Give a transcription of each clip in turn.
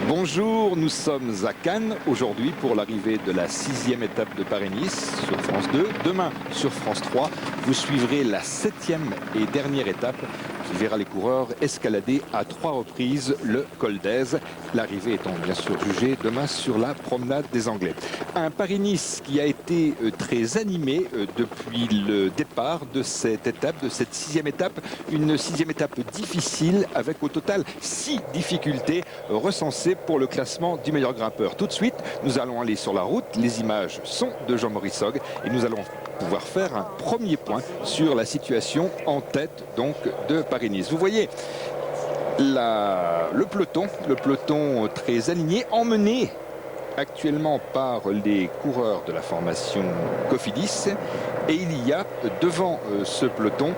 Bonjour, nous sommes à Cannes aujourd'hui pour l'arrivée de la 6e étape de Paris-Nice sur France 2. Demain sur France 3, vous suivrez la 7e et dernière étape qui verra les coureurs escalader à 3 reprises le col d'Èze. L'arrivée étant bien sûr jugée demain sur la promenade des Anglais. Un Paris-Nice qui a été très animé depuis le départ de cette étape, de cette 6e étape. Une 6e étape difficile avec au total 6 difficultés recensées pour le classement du meilleur grimpeur. Tout de suite, nous allons aller sur la route. Les images sont de Jean-Maurice Hogg et nous allons pouvoir faire un premier point sur la situation en tête donc de Paris-Nice. Vous voyez le peloton très aligné, emmené actuellement par les coureurs de la formation Cofidis. Et il y a devant ce peloton,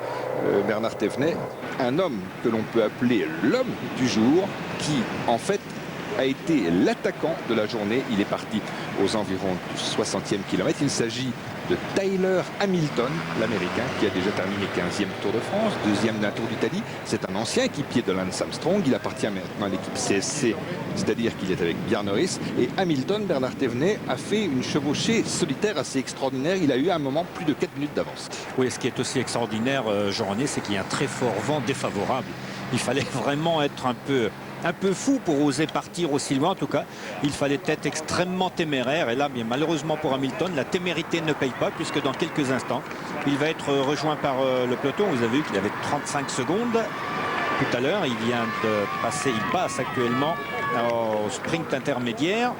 Bernard Thévenet, un homme que l'on peut appeler l'homme du jour, qui en fait a été l'attaquant de la journée. Il est parti aux environs du 60e kilomètre. Il s'agit de Tyler Hamilton, l'Américain, qui a déjà terminé 15e Tour de France, 2e d'un Tour d'Italie. C'est un ancien équipier de Lance Armstrong. Il appartient maintenant à l'équipe CSC, c'est-à-dire qu'il est avec Bjarne Riis. Et Hamilton, Bernard Thévenet, a fait une chevauchée solitaire assez extraordinaire. Il a eu à un moment plus de 4 minutes d'avance. Oui, ce qui est aussi extraordinaire, Jean-René, c'est qu'il y a un très fort vent défavorable. Il fallait vraiment être un peu fou pour oser partir aussi loin. En tout cas, il fallait être extrêmement téméraire. Et là, bien malheureusement pour Hamilton, la témérité ne paye pas, puisque dans quelques instants, il va être rejoint par le peloton. Vous avez vu qu'il avait 35 secondes tout à l'heure. Il vient de passer, il passe actuellement au sprint intermédiaire.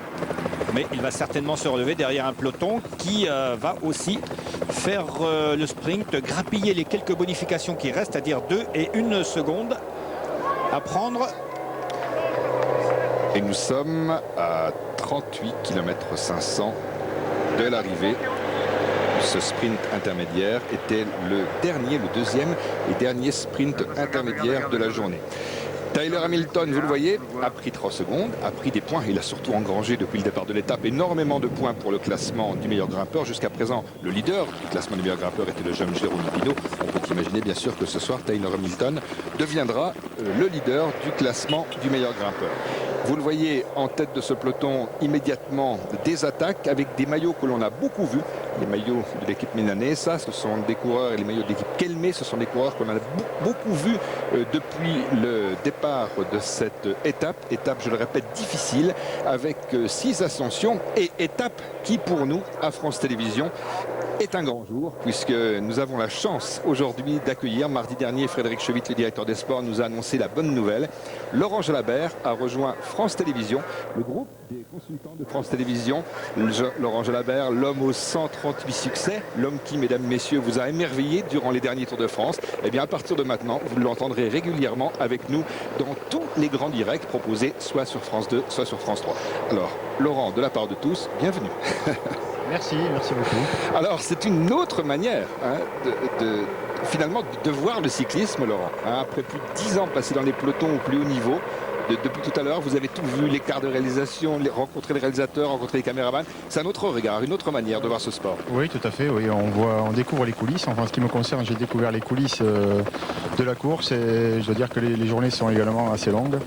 Mais il va certainement se relever derrière un peloton qui va aussi faire le sprint, grappiller les quelques bonifications qui restent, c'est-à-dire 2 et 1 seconde à prendre. Et nous sommes à 38 km 500 de l'arrivée. Ce sprint intermédiaire était le deuxième et dernier sprint intermédiaire de la journée. Tyler Hamilton, vous le voyez, a pris 3 secondes, a pris des points. Il a surtout engrangé depuis le départ de l'étape énormément de points pour le classement du meilleur grimpeur. Jusqu'à présent, le leader du classement du meilleur grimpeur était le jeune Jérôme Pinault. On peut imaginer bien sûr que ce soir, Tyler Hamilton deviendra le leader du classement du meilleur grimpeur. Vous le voyez en tête de ce peloton immédiatement des attaques avec des maillots que l'on a beaucoup vus. Les maillots de l'équipe Milanesa, ce sont des coureurs, et les maillots de l'équipe Kelme, ce sont des coureurs qu'on a beaucoup vus depuis le départ de cette étape. Étape, je le répète, difficile avec 6 ascensions et étape qui pour nous, à France Télévisions, est un grand jour puisque nous avons la chance aujourd'hui d'accueillir mardi dernier Frédéric Chevit, le directeur des sports, nous a annoncé la bonne nouvelle. Laurent Jalabert a rejoint France Télévisions, le groupe des consultants de France Télévisions. Laurent Jalabert, l'homme aux 138 succès, l'homme qui, mesdames, messieurs, vous a émerveillé durant les derniers Tours de France. Et bien à partir de maintenant, vous l'entendrez régulièrement avec nous dans tous les grands directs proposés soit sur France 2, soit sur France 3. Alors, Laurent, de la part de tous, bienvenue. Merci beaucoup. Alors, c'est une autre manière finalement de voir le cyclisme, Laurent. Après plus de 10 ans passés dans les pelotons au plus haut niveau, depuis tout à l'heure, vous avez tout vu, les quarts de réalisation, rencontrer les réalisateurs, rencontrer les caméramans. C'est un autre regard, une autre manière de voir ce sport. Oui, tout à fait. Oui, on découvre les coulisses. Enfin, en ce qui me concerne, j'ai découvert les coulisses de la course et je dois dire que les journées sont également assez longues.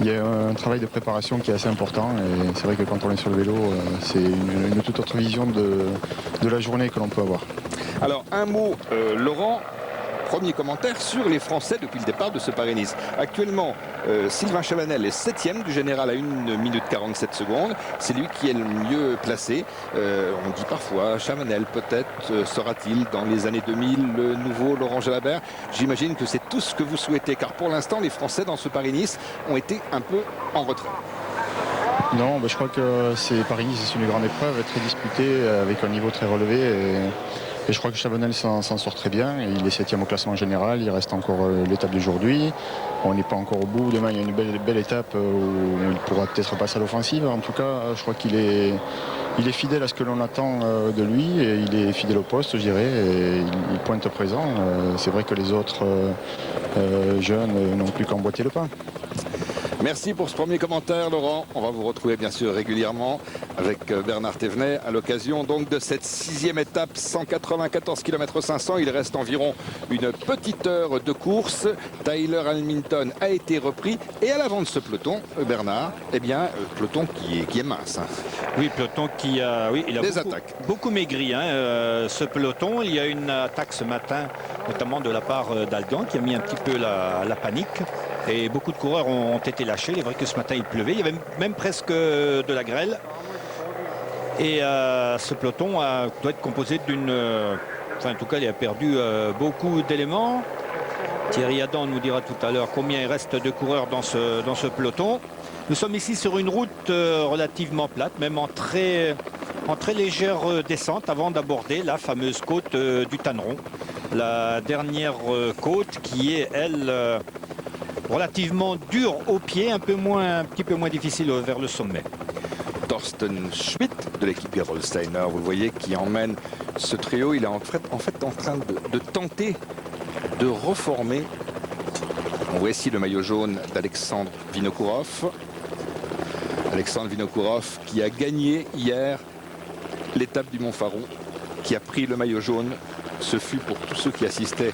Il y a un travail de préparation qui est assez important et c'est vrai que quand on est sur le vélo, c'est une toute autre vision de la journée que l'on peut avoir. Alors, un mot, Laurent. Premier commentaire sur les Français depuis le départ de ce Paris-Nice. Actuellement, Sylvain Chavanel est 7e du général à 1 minute 47 secondes. C'est lui qui est le mieux placé. On dit parfois, Chavanel peut-être sera-t-il dans les années 2000 le nouveau Laurent Jalabert. J'imagine que c'est tout ce que vous souhaitez, car pour l'instant, les Français dans ce Paris-Nice ont été un peu en retrait. Non, je crois que Paris-Nice, c'est une grande épreuve, très disputée, avec un niveau très relevé. Et je crois que Chavanel s'en sort très bien. Il est 7e au classement général. Il reste encore l'étape d'aujourd'hui. On n'est pas encore au bout. Demain, il y a une belle étape où il pourra peut-être passer à l'offensive. En tout cas, je crois qu'il est fidèle à ce que l'on attend de lui. Et il est fidèle au poste, je dirais. Et il pointe présent. C'est vrai que les autres jeunes n'ont plus qu'à emboîter le pas. Merci pour ce premier commentaire, Laurent. On va vous retrouver bien sûr régulièrement avec Bernard Thévenet à l'occasion donc de cette 6e étape, 194 km 500. Il reste environ une petite heure de course. Tyler Hamilton a été repris et à l'avant de ce peloton, Bernard, eh bien, peloton qui est mince. Hein. Oui, peloton qui a, oui, il a beaucoup maigri. Hein, ce peloton, il y a une attaque ce matin, notamment de la part d'Algan, qui a mis un petit peu la panique. Et beaucoup de coureurs ont été lâchés. Il est vrai que ce matin, il pleuvait. Il y avait même presque de la grêle. Et ce peloton doit être composé d'une... enfin, en tout cas, il a perdu beaucoup d'éléments. Thierry Adam nous dira tout à l'heure combien il reste de coureurs dans ce peloton. Nous sommes ici sur une route relativement plate, même en très légère descente avant d'aborder la fameuse côte du Tanneron. La dernière côte qui est, elle... relativement dur au pied, un petit peu moins difficile vers le sommet. Thorsten Schmidt de l'équipe Gerolsteiner, vous le voyez, qui emmène ce trio. Il est en fait en train de tenter de reformer. On voit ici le maillot jaune d'Alexandre Vinokourov. Alexandre Vinokourov qui a gagné hier l'étape du Mont-Faron, qui a pris le maillot jaune. Ce fut pour tous ceux qui assistaient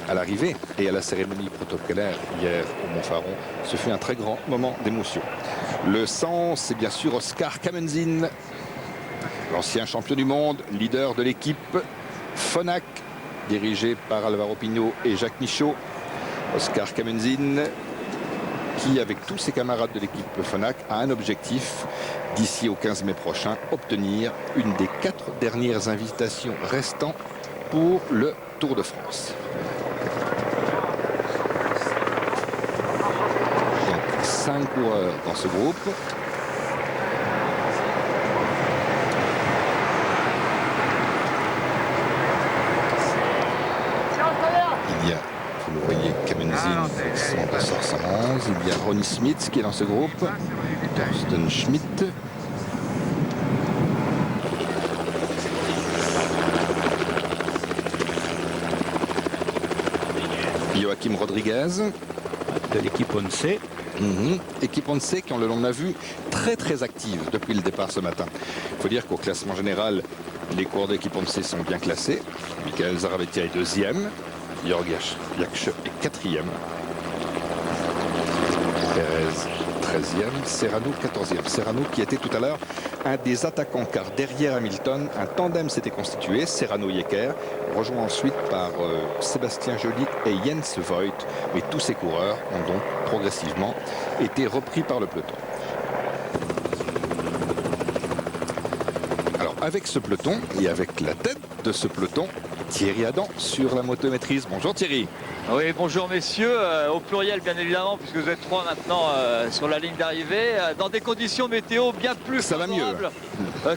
à l'arrivée et à la cérémonie protocolaire hier au Mont-Faron. Ce fut un très grand moment d'émotion. Le 100, c'est bien sûr Oscar Kamenzin, l'ancien champion du monde, leader de l'équipe Phonak, dirigé par Alvaro Pino et Jacques Michaud. Oscar Kamenzin, qui avec tous ses camarades de l'équipe Phonak a un objectif d'ici au 15 mai prochain, obtenir une des 4 dernières invitations restant pour le Tour de France. Donc 5 coureurs dans ce groupe. Il y a, vous le voyez, Kamenzin avec son 211. Il y a Ronnie Smith qui est dans ce groupe. Thorsten Schmidt. Joachim Rodriguez de l'équipe Once. Équipe Once qui, on l'a vu, très active depuis le départ ce matin. Il faut dire qu'au classement général, les coureurs d'équipe Once sont bien classés. Michael Zaravetia est 2e, Jörg Jaksch est 4e, Perez 13e, Serrano 14e. Serrano qui était tout à l'heure un des attaquants, car derrière Hamilton, un tandem s'était constitué, Serrano-Yecker, rejoint ensuite par Sébastien Joly et Jens Voigt. Mais tous ces coureurs ont donc progressivement été repris par le peloton. Alors avec ce peloton et avec la tête de ce peloton, Thierry Adam sur la motomaîtrise. Bonjour Thierry. Oui, bonjour messieurs, au pluriel bien évidemment, puisque vous êtes 3 maintenant sur la ligne d'arrivée, dans des conditions météo bien plus favorables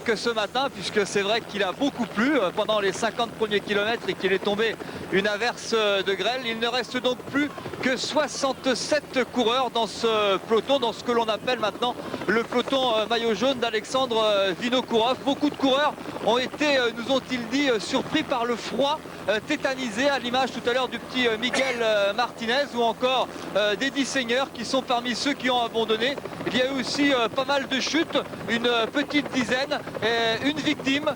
que ce matin, puisque c'est vrai qu'il a beaucoup plu pendant les 50 premiers kilomètres et qu'il est tombé une averse de grêle. Il ne reste donc plus que 67 coureurs dans ce peloton, dans ce que l'on appelle maintenant le peloton maillot jaune d'Alexandre Vinokourov. Beaucoup de coureurs ont été, nous ont-ils dit, surpris par le froid, tétanisés, à l'image tout à l'heure du petit Miguel Martinez ou encore d'Eddie Seigneur qui sont parmi ceux qui ont abandonné. Il y a eu aussi pas mal de chutes, une petite dizaine, une victime,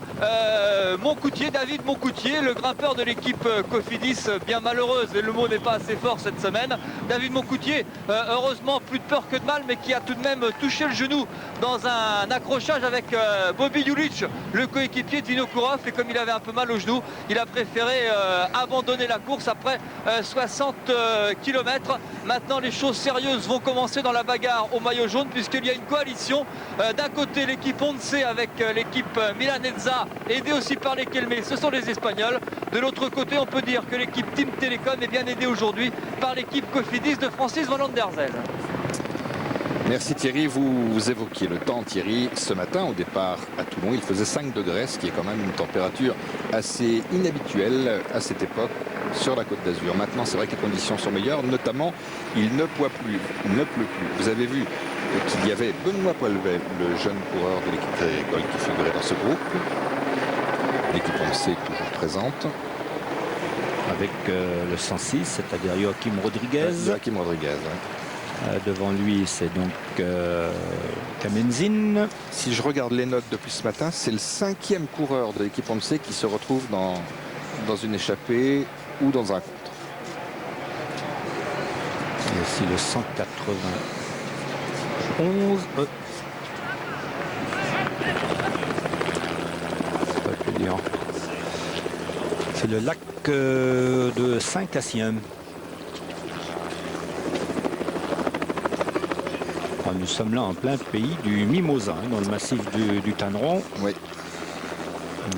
Moncoutier, David Moncoutier, le grimpeur de l'équipe Cofidis, bien malheureuse, et le mot n'est pas assez fort cette semaine. David Moncoutier, heureusement plus de peur que de mal, mais qui a tout de même touché le genou dans un accrochage avec Bobby Julich, le coéquipier de Vinokourov, et comme il avait un peu mal au genou, il a préféré abandonner la course après 60 km. Maintenant, les choses sérieuses vont commencer dans la bagarre au maillot jaune, puisqu'il y a une coalition. D'un côté, l'équipe Once avec l'équipe Milanezza, aidée aussi par les Kelmé, ce sont les Espagnols. De l'autre côté, on peut dire que l'équipe Team Telecom est bien aidée aujourd'hui par l'équipe Cofidis de Francis Van Landerzel. Merci Thierry, vous évoquiez le temps Thierry. Ce matin au départ à Toulon, il faisait 5 degrés, ce qui est quand même une température assez inhabituelle à cette époque sur la Côte d'Azur. Maintenant c'est vrai que les conditions sont meilleures, notamment il ne pleut plus. Vous avez vu qu'il y avait Benoît Poilvet, le jeune coureur de l'équipe agricole qui figurait dans ce groupe. L'équipe Once toujours présente. Avec le 106, c'est-à-dire Joachim Rodriguez. Joachim Rodriguez, ouais. Devant lui, c'est donc Kamenzin. Si je regarde les notes depuis ce matin, c'est le 5e coureur de l'équipe OMC qui se retrouve dans une échappée ou dans un contre. Et aussi le 191. C'est le lac de Saint-Cassien. Nous sommes là en plein pays du Mimosa, dans le massif du Tanneron. Oui.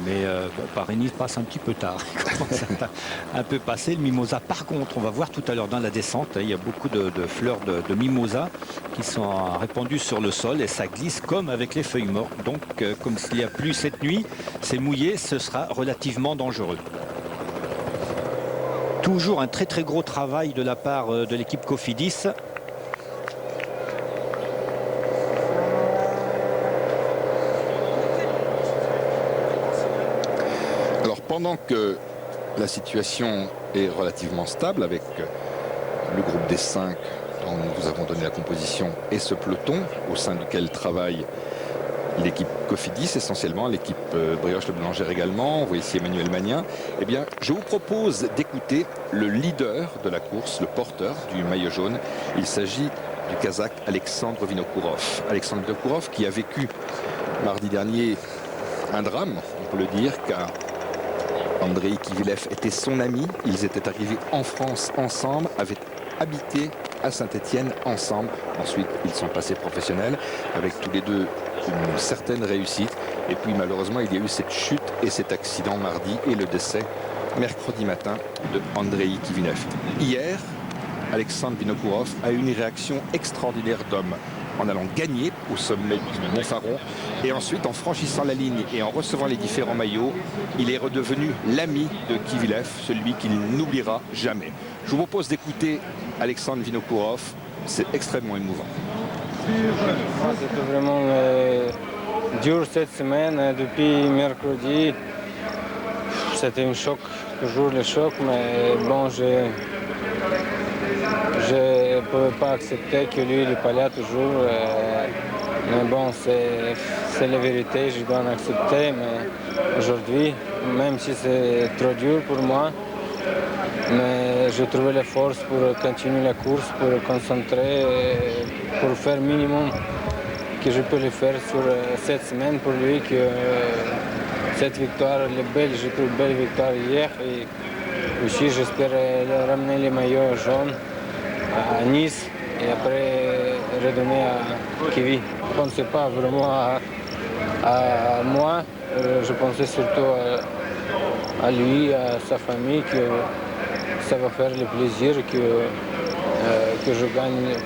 Mais bon, Paris passe un petit peu tard. Il commence à un peu passer le Mimosa. Par contre, on va voir tout à l'heure dans la descente, il y a beaucoup de fleurs de Mimosa qui sont répandues sur le sol et ça glisse comme avec les feuilles mortes. Donc, comme s'il y a plu cette nuit, c'est mouillé, ce sera relativement dangereux. Toujours un très très gros travail de la part de l'équipe Cofidis. Pendant que la situation est relativement stable avec le groupe des 5 dont nous avons donné la composition et ce peloton au sein duquel travaille l'équipe Cofidis essentiellement, l'équipe Brioche Le Boulanger également, vous voyez ici Emmanuel Magnin, eh bien je vous propose d'écouter le leader de la course, le porteur du maillot jaune. Il s'agit du Kazakh Alexandre Vinokourov. Alexandre Vinokourov qui a vécu mardi dernier un drame, on peut le dire, car Andrei Kivilev était son ami, ils étaient arrivés en France ensemble, avaient habité à Saint-Étienne ensemble. Ensuite, ils sont passés professionnels avec tous les deux une certaine réussite. Et puis malheureusement, il y a eu cette chute et cet accident mardi et le décès mercredi matin de Andrei Kivilev. Hier, Alexandre Vinokourov a eu une réaction extraordinaire d'homme en allant gagner au sommet du Mont Faron et ensuite en franchissant la ligne et en recevant les différents maillots, il est redevenu l'ami de Kivilev, celui qu'il n'oubliera jamais. Je vous propose d'écouter Alexandre Vinokourov, c'est extrêmement émouvant. C'était vraiment dur cette semaine, depuis mercredi. C'était un choc, toujours le choc, mais bon, je ne pouvais pas accepter que lui, il est pas là toujours. Mais bon, c'est la vérité, je dois l'accepter. Mais aujourd'hui, même si c'est trop dur pour moi, mais j'ai trouvé la force pour continuer la course, pour me concentrer, pour faire le minimum que je peux le faire sur cette semaine pour lui. Que cette victoire, j'ai pris une belle victoire hier. Et aussi, j'espère ramener les maillots jaunes à Nice et après redonner à Kivi. Je ne pensais pas vraiment à moi, je pensais surtout à lui, à sa famille, que ça va faire le plaisir que je gagne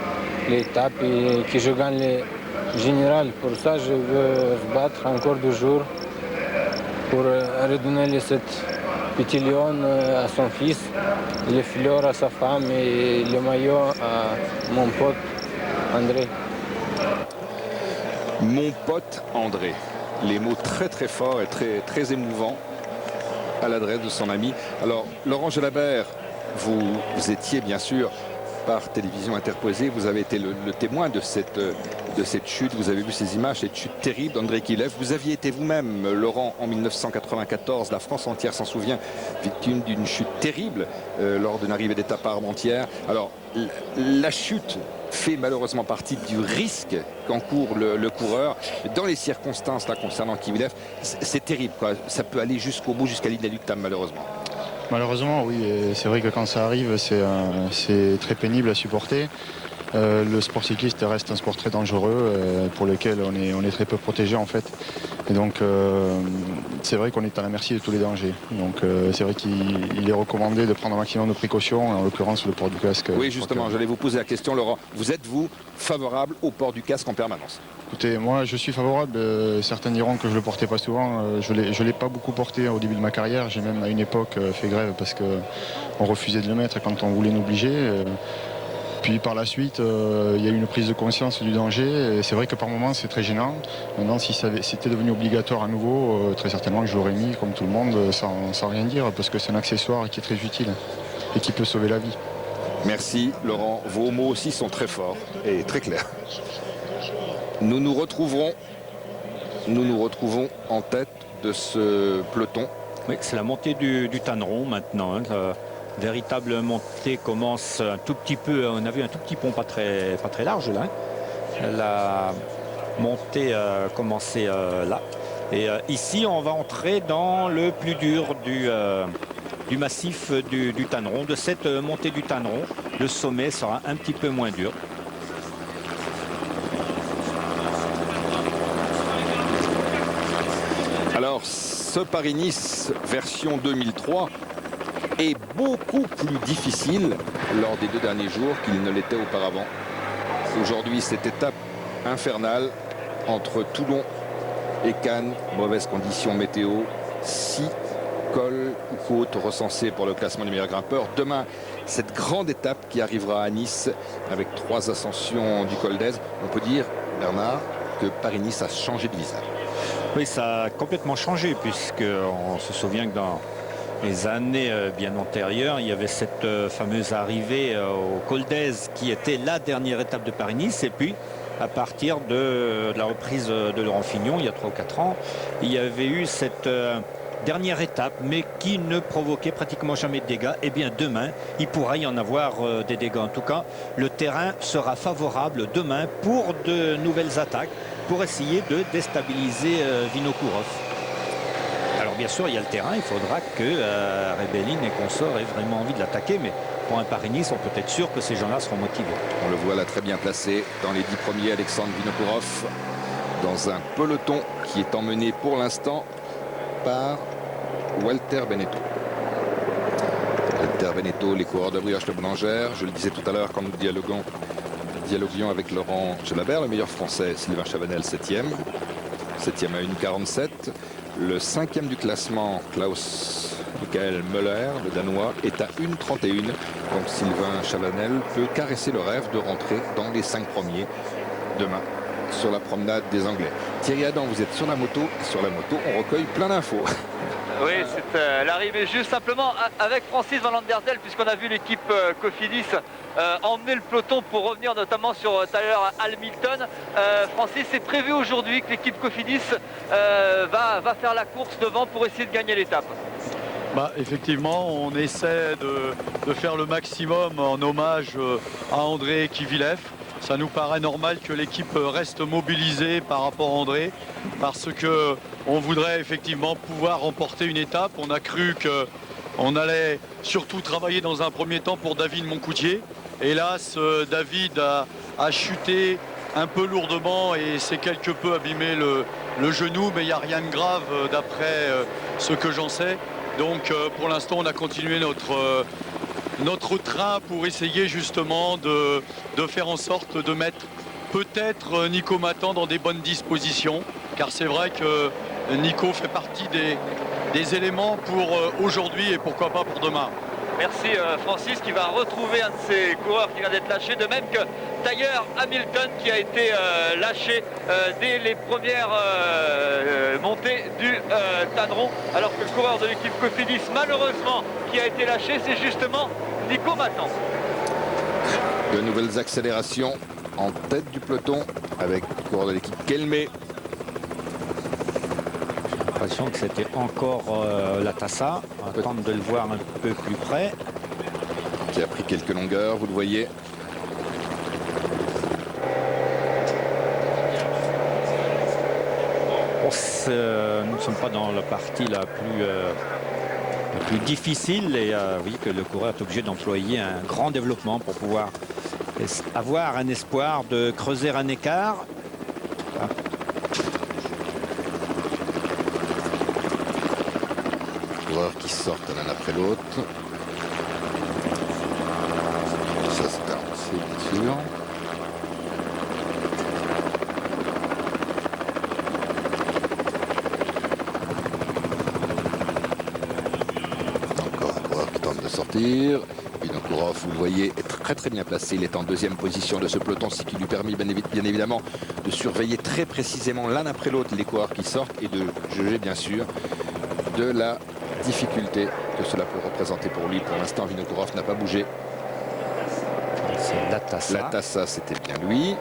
l'étape et que je gagne le général. Pour ça, je veux se battre encore 2 jours pour redonner cette petit lion à son fils, les fleurs à sa femme et le maillot à mon pote André. Mon pote André. Les mots très très forts et très émouvants à l'adresse de son ami. Alors, Laurent Jalabert, vous étiez bien sûr par télévision interposée, vous avez été le témoin de cette chute, vous avez vu ces images, cette chute terrible d'Andrei Kivilev. Vous aviez été vous-même, Laurent, en 1994, la France entière s'en souvient, victime d'une chute terrible lors d'une arrivée d'étape à Armentières. Alors, la chute fait malheureusement partie du risque qu'encourt le coureur. Dans les circonstances là concernant Kivilev, c'est terrible, quoi. Ça peut aller jusqu'au bout, jusqu'à l'inéluctable malheureusement. Malheureusement, oui. C'est vrai que quand ça arrive, c'est très pénible à supporter. Le sport cycliste reste un sport très dangereux pour lequel on est très peu protégé en fait. Et donc c'est vrai qu'on est à la merci de tous les dangers. Donc c'est vrai qu'il est recommandé de prendre un maximum de précautions, en l'occurrence le port du casque. Oui, justement, j'allais vous poser la question, Laurent. Vous êtes-vous favorable au port du casque en permanence? Écoutez, moi je suis favorable. Certains diront que je ne le portais pas souvent. Je l'ai pas beaucoup porté au début de ma carrière. J'ai même à une époque fait grève parce qu'on refusait de le mettre quand on voulait nous obliger. Puis par la suite, il y a eu une prise de conscience du danger. C'est vrai que par moments, c'est très gênant. Maintenant, si c'était devenu obligatoire à nouveau, très certainement que je l'aurais mis, comme tout le monde, sans rien dire, parce que c'est un accessoire qui est très utile et qui peut sauver la vie. Merci Laurent, vos mots aussi sont très forts et très clairs. Nous nous retrouvons en tête de ce peloton. Oui, c'est la montée du Tanneron maintenant. Hein. La véritable montée commence un tout petit peu. On a vu un tout petit pont pas très large là. La montée a commencé là. Et ici, on va entrer dans le plus dur du massif du Tanneron. De cette montée du Tanneron, le sommet sera un petit peu moins dur. Alors, ce Paris-Nice version 2003 est beaucoup plus difficile lors des 2 derniers jours qu'il ne l'était auparavant. Aujourd'hui, cette étape infernale entre Toulon et Cannes, mauvaises conditions météo, 6 cols ou côtes recensés pour le classement des meilleurs grimpeurs. Demain, cette grande étape qui arrivera à Nice avec 3 ascensions du col d'Èze. On peut dire, Bernard, que Paris-Nice a changé de visage. Oui, ça a complètement changé puisqu'on se souvient que dans les années bien antérieures, il y avait cette fameuse arrivée au col d'Èze qui était la dernière étape de Paris-Nice. Et puis, à partir de la reprise de Laurent Fignon, il y a 3 ou 4 ans, il y avait eu cette dernière étape, mais qui ne provoquait pratiquement jamais de dégâts. Et bien demain, il pourra y en avoir des dégâts. En tout cas, le terrain sera favorable demain pour de nouvelles attaques, pour essayer de déstabiliser Vinokourov. Alors bien sûr, il y a le terrain, il faudra que Rebellin et consorts aient vraiment envie de l'attaquer, mais pour un Paris-Nice, on peut être sûr que ces gens-là seront motivés. On le voit là très bien placé dans les 10 premiers, Alexandre Vinokourov, dans un peloton qui est emmené pour l'instant par Walter Beneteau. Walter Beneteau, les coureurs de Brioche de Boulangère. Je le disais tout à l'heure quand nous dialoguions avec Laurent Gelabert, le meilleur français, Sylvain Chavanel, 7e. 7e à 1,47. Le 5e du classement, Klaus Michael Müller, le Danois, est à 1,31. Donc Sylvain Chavanel peut caresser le rêve de rentrer dans les 5 premiers demain sur la promenade des Anglais. Thierry Adam, vous êtes sur la moto. Sur la moto, on recueille plein d'infos. Oui, c'est l'arrivée juste simplement avec Francis Van Landersdel, puisqu'on a vu l'équipe Cofidis emmener le peloton pour revenir notamment sur Tyler Hamilton. Francis, c'est prévu aujourd'hui que l'équipe Cofidis va faire la course devant pour essayer de gagner l'étape. Effectivement, on essaie de faire le maximum en hommage à André Kivilev. Ça nous paraît normal que l'équipe reste mobilisée par rapport à André, parce qu'on voudrait effectivement pouvoir remporter une étape. On a cru qu'on allait surtout travailler dans un premier temps pour David Moncoutier. Hélas, David a chuté un peu lourdement et s'est quelque peu abîmé le genou, mais il n'y a rien de grave d'après ce que j'en sais. Donc pour l'instant, on a continué notre train pour essayer justement de faire en sorte de mettre peut-être Nico Matan dans des bonnes dispositions, car c'est vrai que Nico fait partie des éléments pour aujourd'hui et pourquoi pas pour demain. Merci Francis, qui va retrouver un de ses coureurs qui vient d'être lâché, de même que Tyler Hamilton qui a été lâché dès les premières montées du Tanneron, alors que le coureur de l'équipe Cofidis malheureusement qui a été lâché, c'est justement Nico Matan. De nouvelles accélérations en tête du peloton avec le coureur de l'équipe Kelmé. J'ai l'impression que c'était encore Latassa. On va attendre de le voir un peu plus près. Qui a pris quelques longueurs, vous le voyez. Nous ne sommes pas dans la partie la plus difficile et oui, que le coureur est obligé d'employer un grand développement pour pouvoir avoir un espoir de creuser un écart. Qui sortent l'un après l'autre. Ça c'est avancé bien sûr. Encore un coureur qui tente de sortir. Vinokourov, vous le voyez, est très bien placé. Il est en 2e position de ce peloton, ce qui lui permet bien évidemment de surveiller très précisément l'un après l'autre les coureurs qui sortent et de juger bien sûr de la difficulté que cela peut représenter pour lui. Pour l'instant, Vinokourov n'a pas bougé. C'est Latassa. Latassa, c'était bien lui.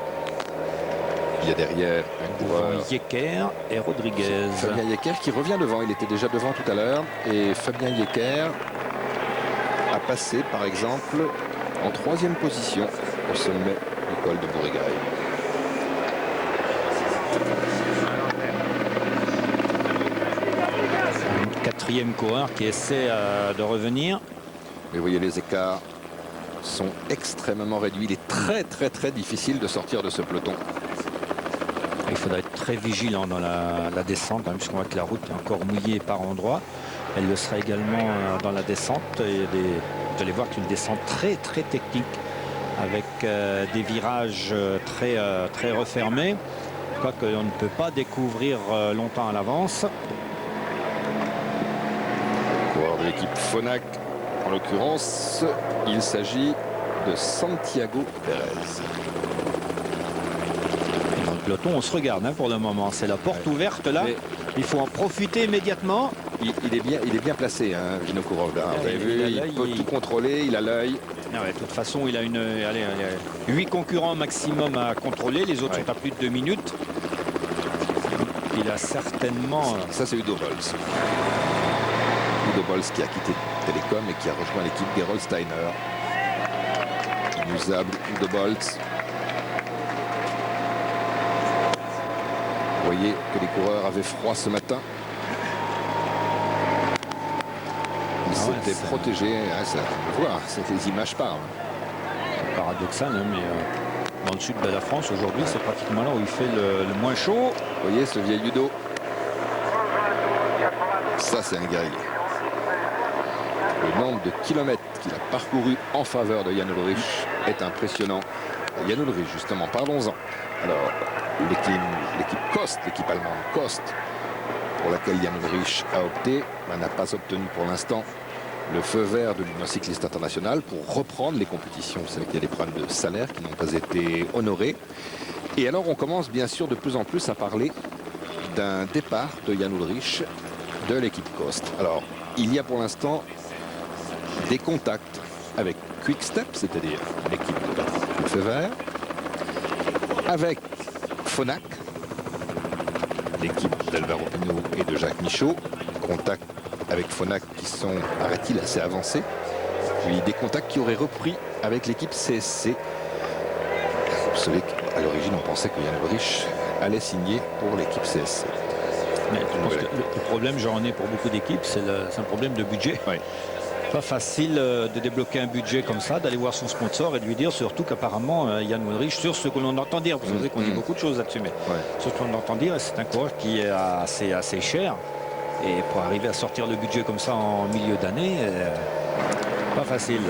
Il y a derrière un coureur, Yecker et Rodriguez. Fabien Yecker, qui revient devant. Il était déjà devant tout à l'heure. Et Fabien Yecker a passé, par exemple, en 3e position au sommet du col de Bourrigail. Un 4e coureur qui essaie de revenir. Mais vous voyez, les écarts sont extrêmement réduits. Il est très difficile de sortir de ce peloton. Il faudra être très vigilant dans la descente, hein, puisqu'on voit que la route est encore mouillée par endroits. Elle le sera également dans la descente. Et vous allez voir qu'une descente très technique, avec des virages très refermés. Quoique on ne peut pas découvrir longtemps à l'avance. Coureur de l'équipe Phonak, en l'occurrence, il s'agit de Santiago Pérez. Dans le peloton, on se regarde, hein, pour le moment. C'est la porte ouverte là. Mais il faut en profiter immédiatement. Il est bien placé, hein, Vinokourov. Vous avez vu, il peut tout contrôler, il a l'œil. Ah ouais, de toute façon, il a 8 concurrents maximum à contrôler. Les autres sont à plus de 2 minutes. Il a certainement... Ça, c'est Udo Bolz. Udo Bolz qui a quitté Télécom et qui a rejoint l'équipe Gerolsteiner. Inusable, Udo Bolz. Vous voyez que les coureurs avaient froid ce matin. Ils s'étaient protégés. Voilà, les images parlent. C'est paradoxal, hein, mais dans le sud de la France, aujourd'hui, c'est pratiquement là où il fait le moins chaud. Vous voyez ce vieil Udo. Ça, c'est un guerrier. Le nombre de kilomètres qu'il a parcouru en faveur de Jan Ullrich est impressionnant. Jan Ullrich, justement, parlons-en. Alors, l'équipe Cost, l'équipe allemande Cost, pour laquelle Jan Ullrich a opté, n'a pas obtenu pour l'instant le feu vert de l'Union cycliste internationale pour reprendre les compétitions. Vous savez qu'il y a des problèmes de salaire qui n'ont pas été honorés. Et alors, on commence bien sûr de plus en plus à parler d'un départ de Jan Ullrich de l'équipe Cost. Alors, il y a pour l'instant des contacts avec Quick-Step, c'est-à-dire l'équipe de Patrick Lefevere, avec Phonak, l'équipe d'Alvaro Pino et de Jacques Michaud, contacts avec Phonak qui sont, paraît-il, assez avancés, puis des contacts qui auraient repris avec l'équipe CSC. Vous savez qu'à l'origine, on pensait que Jan Ullrich allait signer pour l'équipe CSC. Mais je pense que le problème, j'en ai pour beaucoup d'équipes, c'est un problème de budget. Oui. Pas facile de débloquer un budget comme ça, d'aller voir son sponsor et de lui dire surtout qu'apparemment Jan Ullrich, sur ce que l'on entend dire, vous savez qu'on dit beaucoup de choses là-dessus, mais sur ce qu'on entend dire, c'est un coureur qui est assez cher. Et pour arriver à sortir le budget comme ça en milieu d'année, pas facile.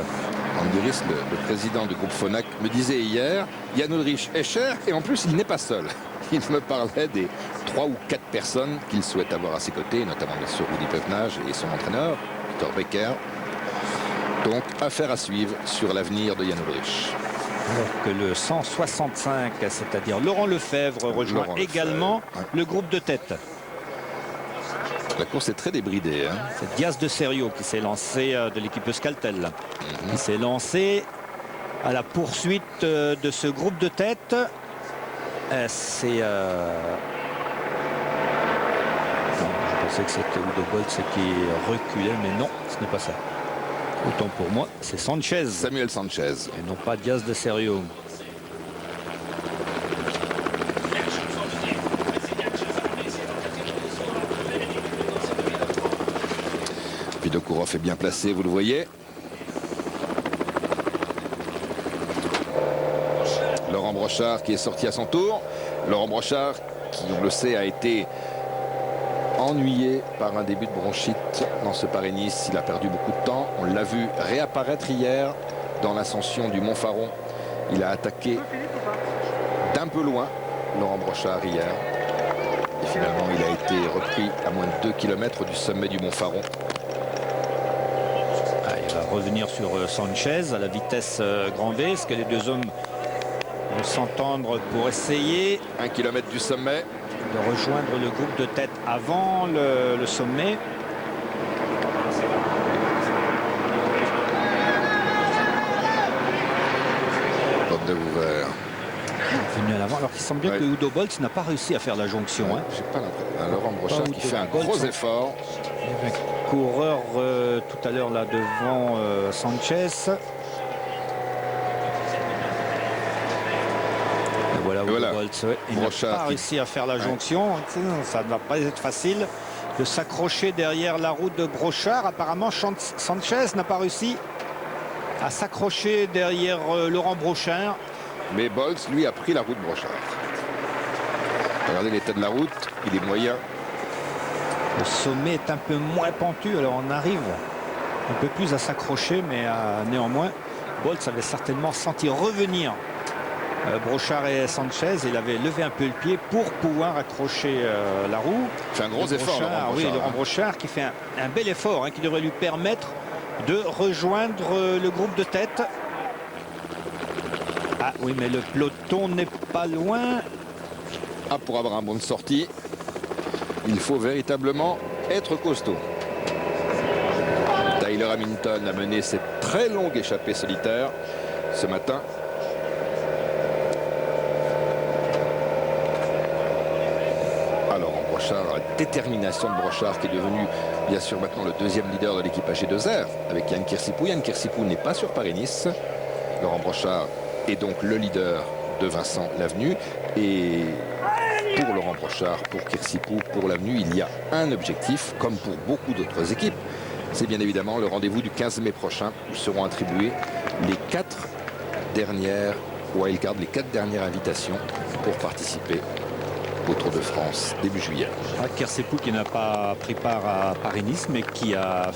Anguris, le président du groupe Phonak, me disait hier, Jan Ullrich est cher et en plus il n'est pas seul. Il me parlait des 3 ou 4 personnes qu'il souhaite avoir à ses côtés, notamment bien sûr Rudy Peuvenage et son entraîneur, Peter Becker. Donc, affaire à suivre sur l'avenir de Jan Ullrich. Alors que le 165, c'est-à-dire Laurent Lefebvre, rejoint également le groupe de tête. La course est très débridée. Hein. C'est Diaz de Serio qui s'est lancé de l'équipe Euskaltel. Il s'est lancé à la poursuite de ce groupe de tête. C'est... je pensais que c'était Udo Bolz qui reculait, mais non, ce n'est pas ça. Autant pour moi, c'est Sanchez. Samuel Sanchez. Et non pas Diaz de Serio. Vinokourov est bien placé, vous le voyez. Laurent Brochard qui est sorti à son tour. Laurent Brochard qui, on le sait, a été ennuyé par un début de bronchite dans ce Paris-Nice. Il a perdu beaucoup de temps. On l'a vu réapparaître hier dans l'ascension du Mont Faron. Il a attaqué d'un peu loin Laurent Brochard hier. Et finalement, il a été repris à moins de 2 km du sommet du Mont Faron. Il va revenir sur Sanchez à la vitesse grand V. Est-ce que les deux hommes vont s'entendre pour essayer 1 km du sommet de rejoindre le groupe de tête avant le sommet? découvert. Venu à l'avant, alors qu'il semble bien que Udo Boltz n'a pas réussi à faire la jonction. Ouais, j'ai pas l'impression. Laurent Brochard qui fait un gros effort. Il y avait un coureur tout à l'heure là devant Sanchez. Et voilà, Udo Boltz. Il n'a pas réussi à faire la jonction. Ça ne va pas être facile de s'accrocher derrière la route de Brochard. Apparemment, Sanchez n'a pas réussi à s'accrocher derrière Laurent Brochard. Mais Boltz, lui, a pris la route Brochard. Regardez l'état de la route, il est moyen. Le sommet est un peu moins pentu, alors on arrive un peu plus à s'accrocher, mais néanmoins, Boltz avait certainement senti revenir Brochard et Sanchez. Il avait levé un peu le pied pour pouvoir accrocher la roue. C'est un gros effort, Laurent Brochard. Oui, Laurent Brochard qui fait un bel effort qui devrait lui permettre de rejoindre le groupe de tête. Ah oui, mais le peloton n'est pas loin. Ah, pour avoir un bon de sortie, il faut véritablement être costaud. Tyler Hamilton a mené cette très longue échappée solitaire ce matin. Alors, en Brochard, la détermination de Brochard qui est devenu, bien sûr, maintenant le deuxième leader de l'équipe AG2R avec Yann Kirsipou. Yann Kirsipou n'est pas sur Paris-Nice. Laurent Brochard est donc le leader de Vincent Lavenu. Et pour Laurent Brochard, pour Kirsipou, pour Lavenu, il y a un objectif, comme pour beaucoup d'autres équipes. C'est bien évidemment le rendez-vous du 15 mai prochain où seront attribuées les 4 dernières wildcards, les 4 dernières invitations pour participer au Tour de France début juillet. Kirsipou qui n'a pas pris part à Paris-Nice, mais qui a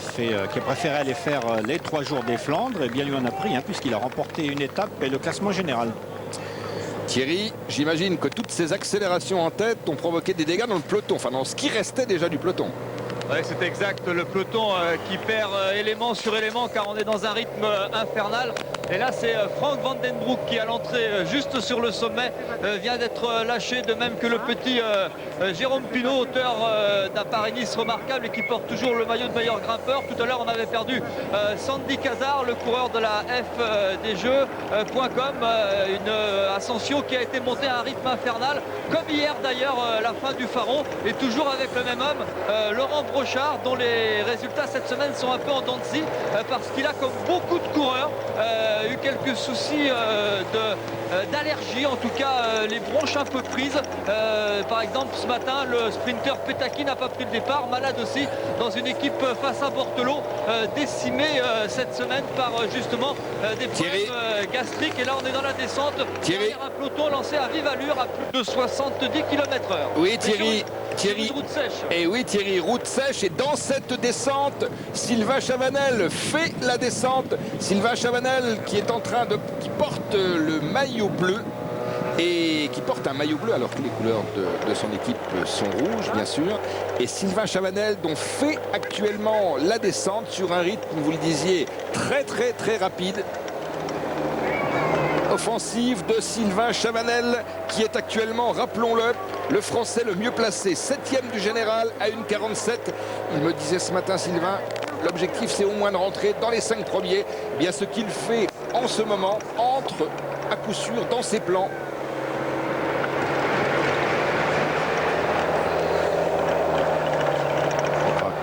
préféré aller faire les 3 jours des Flandres. Et bien lui en a pris, puisqu'il a remporté une étape et le classement général. Thierry, j'imagine que toutes ces accélérations en tête ont provoqué des dégâts dans le peloton, enfin dans ce qui restait déjà du peloton. Ouais, c'est exact, le peloton qui perd élément sur élément car on est dans un rythme infernal. Et là c'est Frank Van Den Broek qui à l'entrée juste sur le sommet vient d'être lâché, de même que le petit Jérôme Pinault, auteur d'un Paris-Nice remarquable et qui porte toujours le maillot de meilleur grimpeur. Tout à l'heure on avait perdu Sandy Cazard, le coureur de la FDJeux.com, une ascension qui a été montée à un rythme infernal, comme hier d'ailleurs la fin du Faron, et toujours avec le même homme, Laurent Brochard, dont les résultats cette semaine sont un peu en dents de scie parce qu'il a, comme beaucoup de coureurs, eu quelques soucis d'allergie, en tout cas les bronches un peu prises. Par exemple ce matin le sprinter Petaki n'a pas pris le départ, malade aussi dans une équipe face à Bortolo, décimé cette semaine par justement des problèmes gastriques. Et là on est dans la descente, derrière un peloton lancé à vive allure à plus de 70 km/h. Oui Thierry. Route sèche. Et oui Thierry, route sèche, et dans cette descente, Sylvain Chavanel fait la descente. Sylvain Chavanel qui porte le maillot bleu et qui porte un maillot bleu alors que les couleurs de son équipe sont rouges bien sûr. Et Sylvain Chavanel dont fait actuellement la descente sur un rythme, vous le disiez, très rapide. Offensive de Sylvain Chavanel qui est actuellement, rappelons-le, le Français le mieux placé, 7e du général à 1,47. Il me disait ce matin, Sylvain, l'objectif c'est au moins de rentrer dans les 5 premiers. Eh bien ce qu'il fait en ce moment entre à coup sûr dans ses plans.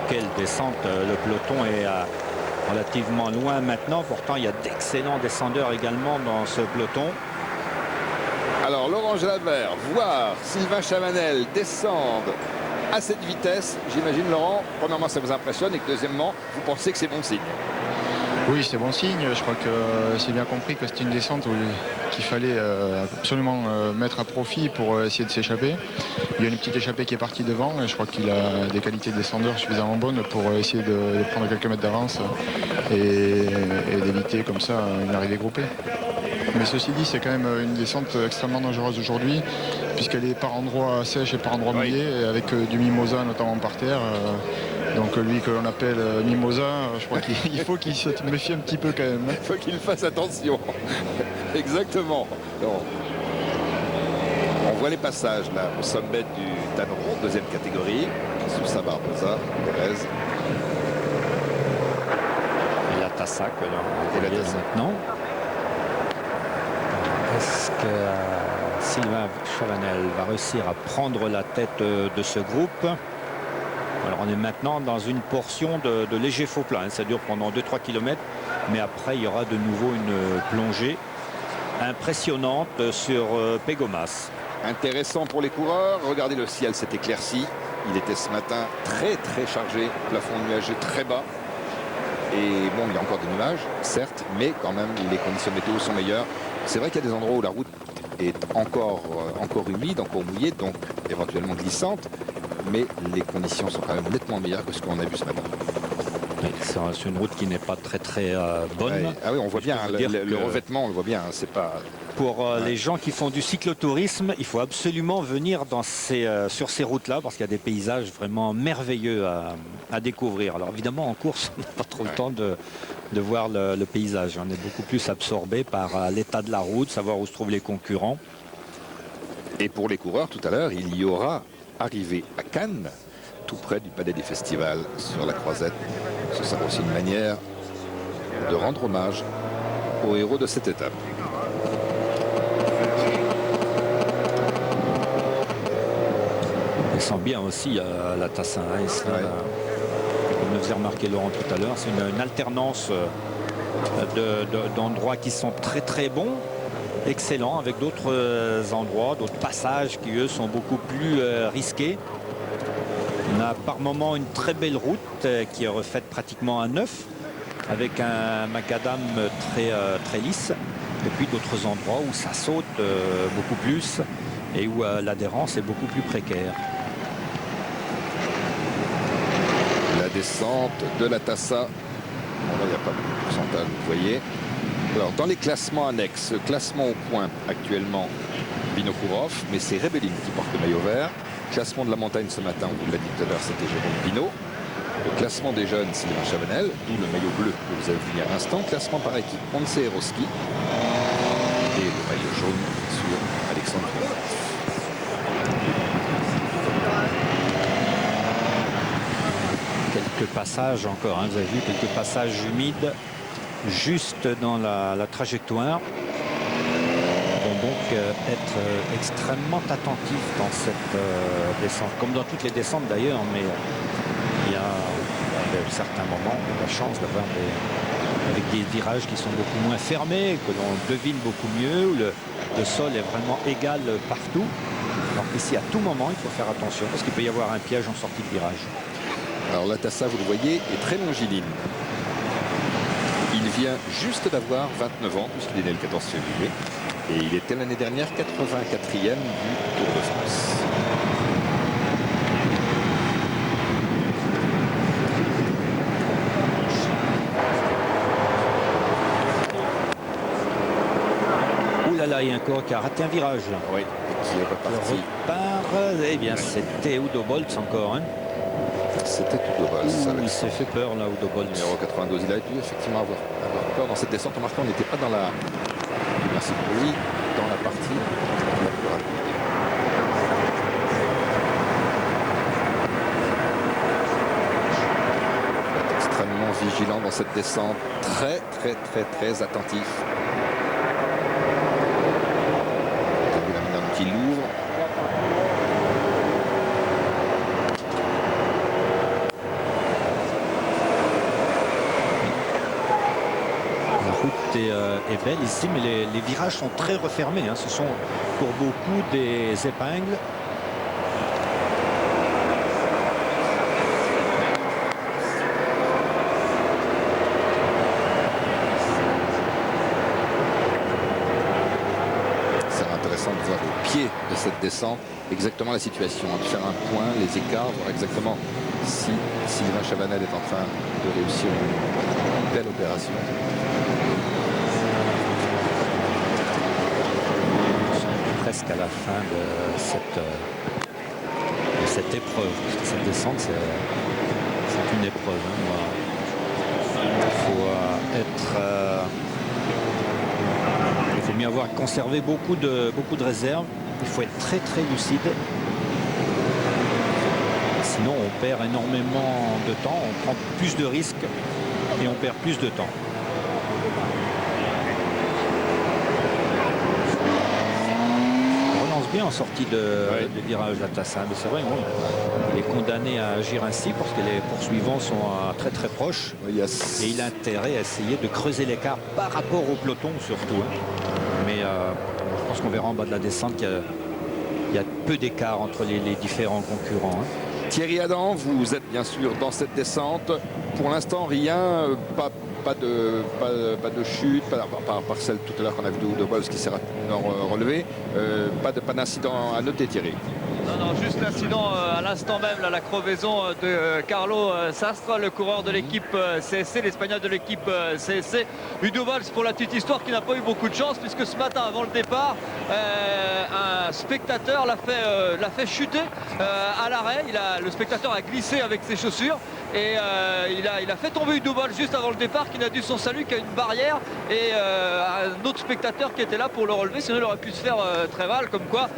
Quelle descente, le peloton est relativement loin maintenant. Pourtant il y a d'excellents descendeurs également dans ce peloton. Alors Laurent Jalabert, voir Sylvain Chavanel descendre à cette vitesse, j'imagine Laurent, premièrement ça vous impressionne et que deuxièmement vous pensez que c'est bon signe. Oui, c'est bon signe. Je crois que c'est bien compris que c'était une descente qu'il fallait absolument mettre à profit pour essayer de s'échapper. Il y a une petite échappée qui est partie devant et je crois qu'il a des qualités de descendeur suffisamment bonnes pour essayer de prendre quelques mètres d'avance et d'éviter comme ça une arrivée groupée. Mais ceci dit, c'est quand même une descente extrêmement dangereuse aujourd'hui puisqu'elle est par endroits sèches et par endroits mouillés, avec du mimosa notamment par terre. Donc lui que l'on appelle Mimosa, je crois qu'il faut qu'il se méfie un petit peu quand même. Il faut qu'il fasse attention. Exactement. Non. On voit les passages là au sommet du Tanneron, deuxième catégorie, sous sa Barbosa, Perez. Et la Tassac, maintenant. Est-ce que Sylvain Chavanel va réussir à prendre la tête de ce groupe? Alors on est maintenant dans une portion de léger faux plat, hein. Ça dure pendant 2-3 km, mais après il y aura de nouveau une plongée impressionnante sur Pégomas. Intéressant pour les coureurs. Regardez, le ciel s'est éclairci. Il était ce matin très chargé, plafond nuageux très bas. Et bon, il y a encore des nuages, certes, mais quand même les conditions météo sont meilleures. C'est vrai qu'il y a des endroits où la route est encore humide, encore mouillée, donc éventuellement glissante. Mais les conditions sont quand même nettement meilleures que ce qu'on a vu ce matin. Oui, c'est une route qui n'est pas très bonne. Ouais. Ah oui, on voit bien le revêtement, on le voit bien. Hein, c'est pas. Pour les gens qui font du cyclotourisme, il faut absolument venir sur ces routes-là parce qu'il y a des paysages vraiment merveilleux à découvrir. Alors évidemment, en course, on n'a pas trop le temps de voir le paysage. On est beaucoup plus absorbé par l'état de la route, savoir où se trouvent les concurrents. Et pour les coureurs, tout à l'heure, il y aura arrivé à Cannes, tout près du Palais des Festivals, sur la Croisette. Ce sera aussi une manière de rendre hommage aux héros de cette étape. On sent bien aussi la Tassin. Hein, comme le faisait remarquer Laurent tout à l'heure, c'est une alternance d'endroits qui sont très bons, excellents, avec d'autres endroits, d'autres passages qui eux sont beaucoup plus risqués. On a par moment une très belle route qui est refaite pratiquement à neuf, avec un macadam très lisse, et puis d'autres endroits où ça saute beaucoup plus et où l'adhérence est beaucoup plus précaire. La descente de la Tassa. Bon, là, il n'y a pas beaucoup de pourcentage, vous voyez. Alors, dans les classements annexes, classement au point actuellement, Vinokourov, mais c'est Rebellin qui porte le maillot vert. Classement de la montagne ce matin, on vous l'a dit tout à l'heure, c'était Jérôme Pinault. Le classement des jeunes, Sylvain Chavanel, d'où le maillot bleu que vous avez vu il y a un instant. Classement par équipe, Ponce Eroski. Et le maillot jaune sur Alexandre Vinokourov. Quelques passages encore, hein, vous avez vu, quelques passages humides juste dans la trajectoire. Donc être extrêmement attentif dans cette descente, comme dans toutes les descentes d'ailleurs, mais il y a certains moments on a la chance d'avoir avec des virages qui sont beaucoup moins fermés, que l'on devine beaucoup mieux, où le sol est vraiment égal partout. Alors ici à tout moment il faut faire attention parce qu'il peut y avoir un piège en sortie de virage. Alors la Tassa, vous le voyez, est très longiligne. Il vient juste d'avoir 29 ans puisqu'il est né le 14 février. Et il était l'année dernière 84e du Tour de France. Ouh là là, il y a un corps qui a raté un virage. Oui, et qui est reparti. Eh bien, c'était Udo Boltz encore. Hein. C'était Udo Boltz. Il s'est fait peur là, Udo Boltz. Numéro 92. Il a dû effectivement avoir peur dans cette descente. Remarquez, on n'était pas dans la... Merci pour lui, dans la partie la plus rapide. Il faut être extrêmement vigilant dans cette descente, très attentif. Vous avez la madame qui l'ouvre. Est belle ici, mais les virages sont très refermés. Hein. Ce sont pour beaucoup des épingles. C'est intéressant de voir au pied de cette descente exactement la situation, de faire un point, les écarts, voir exactement si Sylvain Chavanel est en train de réussir une belle opération. Presque à la fin de cette épreuve. Parce que cette descente, c'est une épreuve. Hein. Il faut mieux avoir conservé beaucoup de réserves. Il faut être très lucide. Sinon, on perd énormément de temps, on prend plus de risques et on perd plus de temps. bien en sortie de virage la Tassin. Mais c'est vrai, bon, il est condamné à agir ainsi parce que les poursuivants sont très très proches. Et il a intérêt à essayer de creuser l'écart par rapport au peloton surtout. Mais je pense qu'on verra en bas de la descente qu'il y a peu d'écart entre les différents concurrents. Thierry Adam, vous êtes bien sûr dans cette descente. Pour l'instant, rien, pas de chute, par celle tout à l'heure qu'on a vu de Wolf qui s'est rapidement relevé. Pas d'incident à noter, Thierry. Non, juste l'incident à l'instant même, là, la crevaison de Carlo Sastre, le coureur de l'équipe CSC, l'Espagnol de l'équipe CSC. Udo Valls, pour la petite histoire, qui n'a pas eu beaucoup de chance, puisque ce matin, avant le départ, un spectateur l'a fait chuter à l'arrêt. Le spectateur a glissé avec ses chaussures et il a fait tomber Udo Valls juste avant le départ, qui n'a dû son salut qu'à une barrière et un autre spectateur qui était là pour le relever, sinon il aurait pu se faire très mal. Comme quoi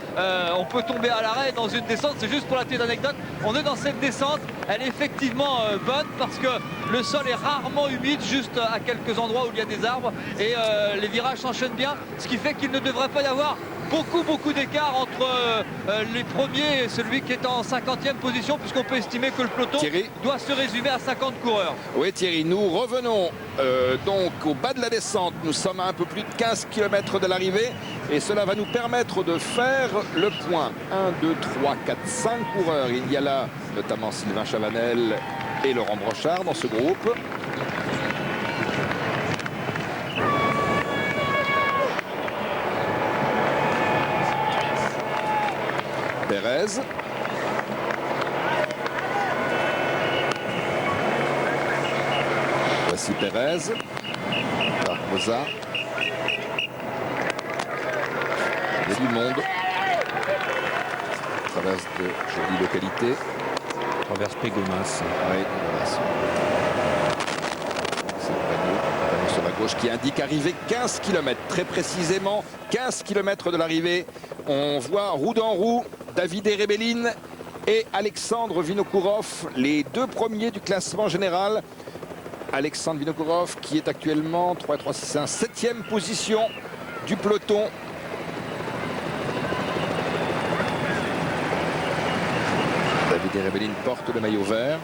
on peut tomber à l'arrêt dans une descente. C'est juste pour la petite anecdote, on est dans cette descente, elle est effectivement bonne parce que le sol est rarement humide, juste à quelques endroits où il y a des arbres, et les virages s'enchaînent bien, ce qui fait qu'il ne devrait pas y avoir beaucoup d'écart entre les premiers et celui qui est en 50e position, puisqu'on peut estimer que le peloton doit se résumer à 50 coureurs. Oui, Thierry, nous revenons donc au bas de la descente. Nous sommes à un peu plus de 15 km de l'arrivée et cela va nous permettre de faire le point. 1, 2, 3, 4, 5 coureurs. Il y a là notamment Sylvain Chavanel et Laurent Brochard dans ce groupe. Pérez. Voici Pérez. Barbosa. Il y a du monde. Traverse de jolies localités. Traverse Pégomas. Oui, c'est le panneau sur la gauche qui indique arrivée 15 km. Très précisément 15 km de l'arrivée. On voit roue dans roue David Rebellin et Alexandre Vinokourov, les deux premiers du classement général. Alexandre Vinokourov qui est actuellement 3, 3, 6, 1, 7e position du peloton. David Rebellin porte le maillot vert.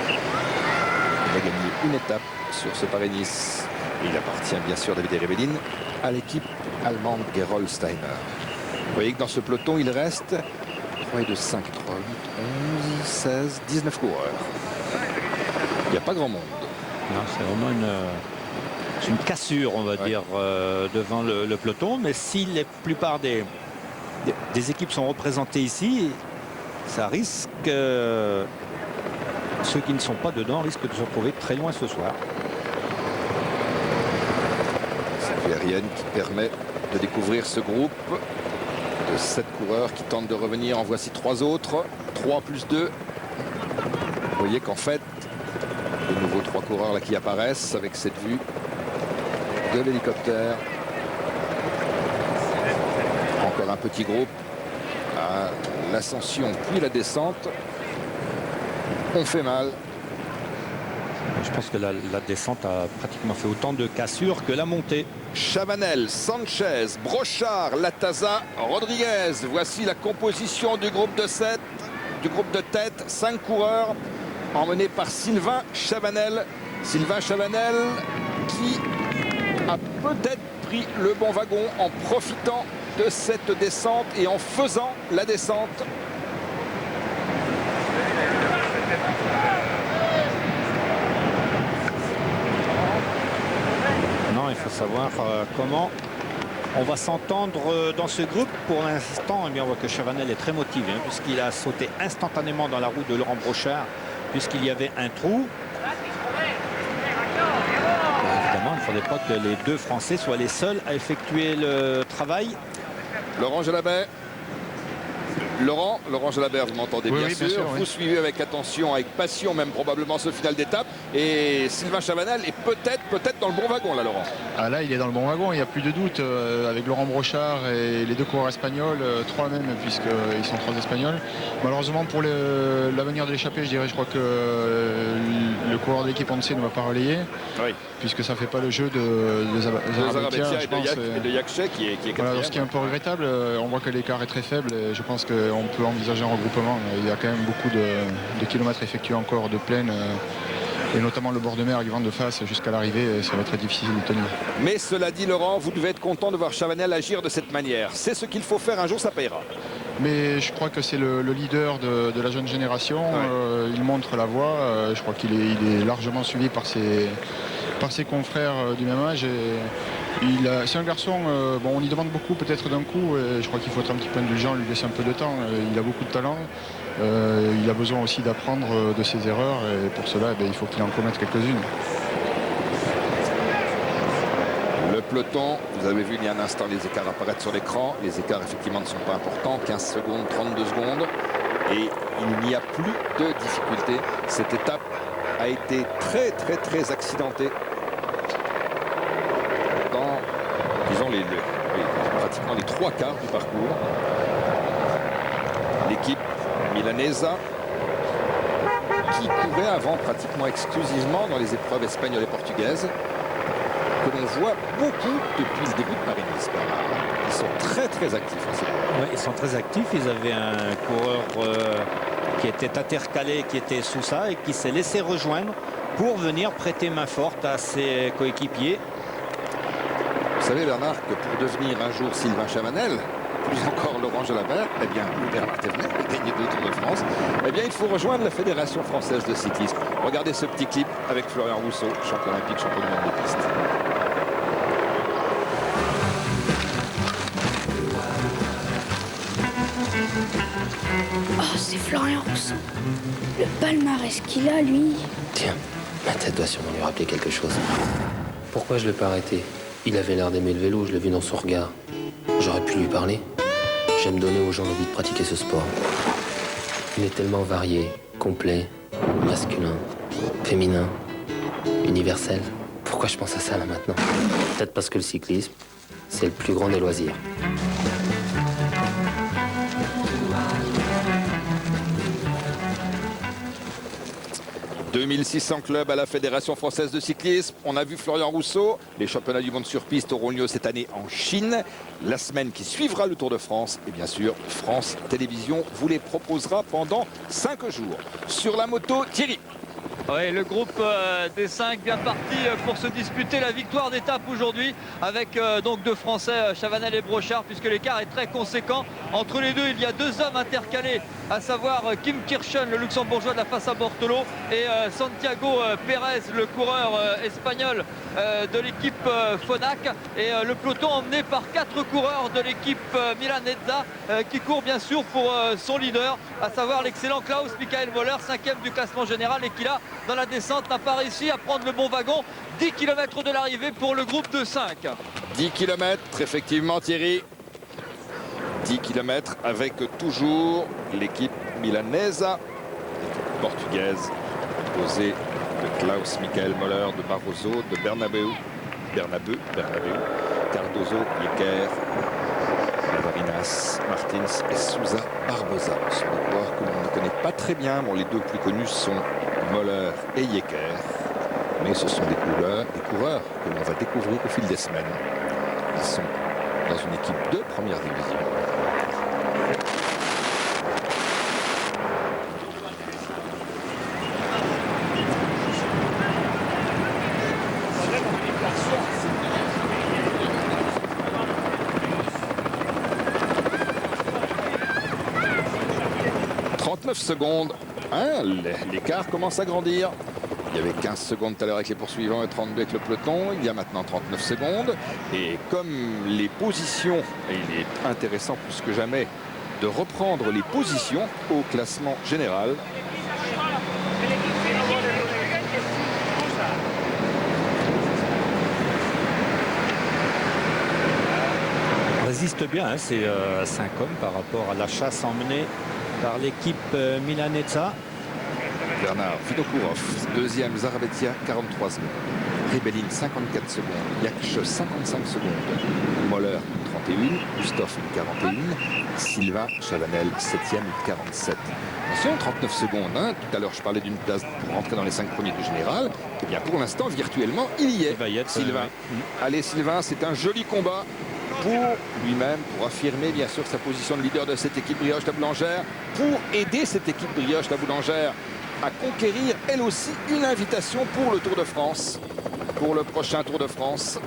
Il a gagné une étape sur ce Paris-Nice. Il appartient bien sûr, David Rebellin, à l'équipe allemande Gerolsteiner. Vous voyez que dans ce peloton, il reste 3 et 2, 5, 3, 8, 11, 16, 19 coureurs. Il n'y a pas grand monde. Non, c'est vraiment une cassure, on va dire, devant le peloton. Mais si la plupart des équipes sont représentées ici, ça risque... ceux qui ne sont pas dedans risquent de se retrouver très loin ce soir. Cette vue aérienne qui permet de découvrir ce groupe de 7 coureurs qui tentent de revenir. En voici 3 autres. 3 plus 2. Vous voyez qu'en fait, de nouveau 3 coureurs là qui apparaissent avec cette vue de l'hélicoptère. Encore un petit groupe à l'ascension puis la descente. On fait mal. Je pense que la descente a pratiquement fait autant de cassures que la montée. Chavanel, Sanchez, Brochard, Lataza, Rodriguez. Voici la composition du groupe de 7, du groupe de tête. 5 coureurs emmenés par Sylvain Chavanel. Sylvain Chavanel qui a peut-être pris le bon wagon en profitant de cette descente et en faisant la descente. Il faut savoir comment on va s'entendre dans ce groupe. Pour l'instant, on voit que Chavanel est très motivé puisqu'il a sauté instantanément dans la roue de Laurent Brochard puisqu'il y avait un trou. Évidemment, il ne faudrait pas que les deux Français soient les seuls à effectuer le travail. Laurent Jalabert, Laurent Jalabert, vous m'entendez Oui, bien sûr. Oui. Vous suivez avec attention, avec passion même probablement ce final d'étape. Et Sylvain Chavanel est peut-être dans le bon wagon là, Laurent. Ah là, il est dans le bon wagon, il n'y a plus de doute. Avec Laurent Brochard et les deux coureurs espagnols, trois même, puisqu'ils sont trois espagnols. Malheureusement pour l'avenir de l'échappée, je crois que le coureur de l'équipe Once ne va pas relayer. Oui. Puisque ça ne fait pas le jeu de Zarabetia et de Yakche qui est voilà, quatrième. ce qui est un peu regrettable, on voit que l'écart est très faible et je pense qu'on peut envisager un regroupement. Il y a quand même beaucoup de kilomètres effectués encore de plaine et notamment le bord de mer avec vent de face jusqu'à l'arrivée, ça va être très difficile de tenir. Mais cela dit, Laurent, vous devez être content de voir Chavanel agir de cette manière. C'est ce qu'il faut faire, un jour ça payera. Mais je crois que c'est le leader de la jeune génération. Ouais. Il montre la voie. Je crois qu'il est largement suivi par ses confrères du même âge. C'est un garçon, bon, on lui demande beaucoup peut-être d'un coup. Et je crois qu'il faut être un petit peu indulgent, lui laisser un peu de temps. Il a beaucoup de talent. Il a besoin aussi d'apprendre de ses erreurs. Et pour cela, il faut qu'il en commette quelques-unes. Le peloton, vous avez vu il y a un instant les écarts apparaître sur l'écran. Les écarts effectivement ne sont pas importants, 15 secondes, 32 secondes. Et il n'y a plus de difficulté. Cette étape a été très accidentée dans, disons, pratiquement les trois quarts du parcours. L'équipe milanesa qui courait avant pratiquement exclusivement dans les épreuves espagnoles et portugaises, que l'on voit beaucoup depuis le début de Paris-Nice. Ils sont très actifs. Oui, ils sont très actifs. Ils avaient un coureur qui était intercalé, qui était Sousa et qui s'est laissé rejoindre pour venir prêter main forte à ses coéquipiers. Vous savez, Bernard, que pour devenir un jour Sylvain Chavanel, plus encore Laurent Jalabert, eh bien, Bernard Thévenet a gagné 2 Tours de France, eh bien, il faut rejoindre la Fédération française de cyclisme. Regardez ce petit clip avec Florian Rousseau, champion olympique, champion du monde de piste. Oh, c'est Florian Rousseau. Le palmarès qu'il a, lui. Tiens, ma tête doit sûrement lui rappeler quelque chose. Pourquoi je l'ai pas arrêté? Il avait l'air d'aimer le vélo, je l'ai vu dans son regard. J'aurais pu lui parler. J'aime donner aux gens l'envie de pratiquer ce sport. Il est tellement varié, complet, masculin, féminin, universel. Pourquoi je pense à ça là maintenant? Peut-être parce que le cyclisme, c'est le plus grand des loisirs. « 2600 clubs à la Fédération française de cyclisme. On a vu Florian Rousseau. Les championnats du monde sur piste auront lieu cette année en Chine. La semaine qui suivra le Tour de France. Et bien sûr, France Télévisions vous les proposera pendant 5 jours. Sur la moto, Thierry. Oui, le groupe des 5 bien parti pour se disputer la victoire d'étape aujourd'hui avec donc deux Français, Chavanel et Brochard, puisque l'écart est très conséquent. Entre les deux, il y a 2 hommes intercalés, à savoir Kim Kirchen, le luxembourgeois de la Fassa Bortolo, et Santiago Pérez, le coureur espagnol de l'équipe Fonac. Et le peloton emmené par 4 coureurs de l'équipe milanesa qui court bien sûr pour son leader, à savoir l'excellent Klaus-Michael Moller, 5e du classement général, et qui là, dans la descente, n'a pas réussi à prendre le bon wagon. 10 km de l'arrivée pour le groupe de 5. 10 km, effectivement, Thierry. 10 km avec toujours l'équipe milanesa, l'équipe portugaise, composée de Klaus-Michael Moller, de Barroso, de Bernabeu, Cardozo, Yecker, Navarinas, Martins et Sousa Barbosa. Ce sont des coureurs que l'on ne connaît pas très bien. Bon, les 2 plus connus sont Moller et Yecker. Mais ce sont des coureurs que l'on va découvrir au fil des semaines. Ils sont dans une équipe de première division. Secondes, hein, l'écart commence à grandir. Il y avait 15 secondes tout à l'heure avec les poursuivants et 32 avec le peloton. Il y a maintenant 39 secondes. Et comme les positions, et il est intéressant plus que jamais de reprendre les positions au classement général. résiste bien, hein, ces 5 hommes par rapport à la chasse emmenée par l'équipe Milanezza. Bernard Vinokourov, deuxième, Zarabetia, 43 secondes. Rebellin, 54 secondes. Yakche, 55 secondes. Moller, 31. Gustov, 41. Sylvain Chavanel, 7e, 47. Attention, 39 secondes. Hein. Tout à l'heure, je parlais d'une place pour rentrer dans les 5 premiers du général. Eh bien, pour l'instant, virtuellement, il y est. Sylvain. Allez, Sylvain, c'est un joli combat pour lui-même, pour affirmer bien sûr sa position de leader de cette équipe Brioche La Boulangère, pour aider cette équipe Brioche La Boulangère à conquérir elle aussi une invitation pour le Tour de France, pour le prochain Tour de France.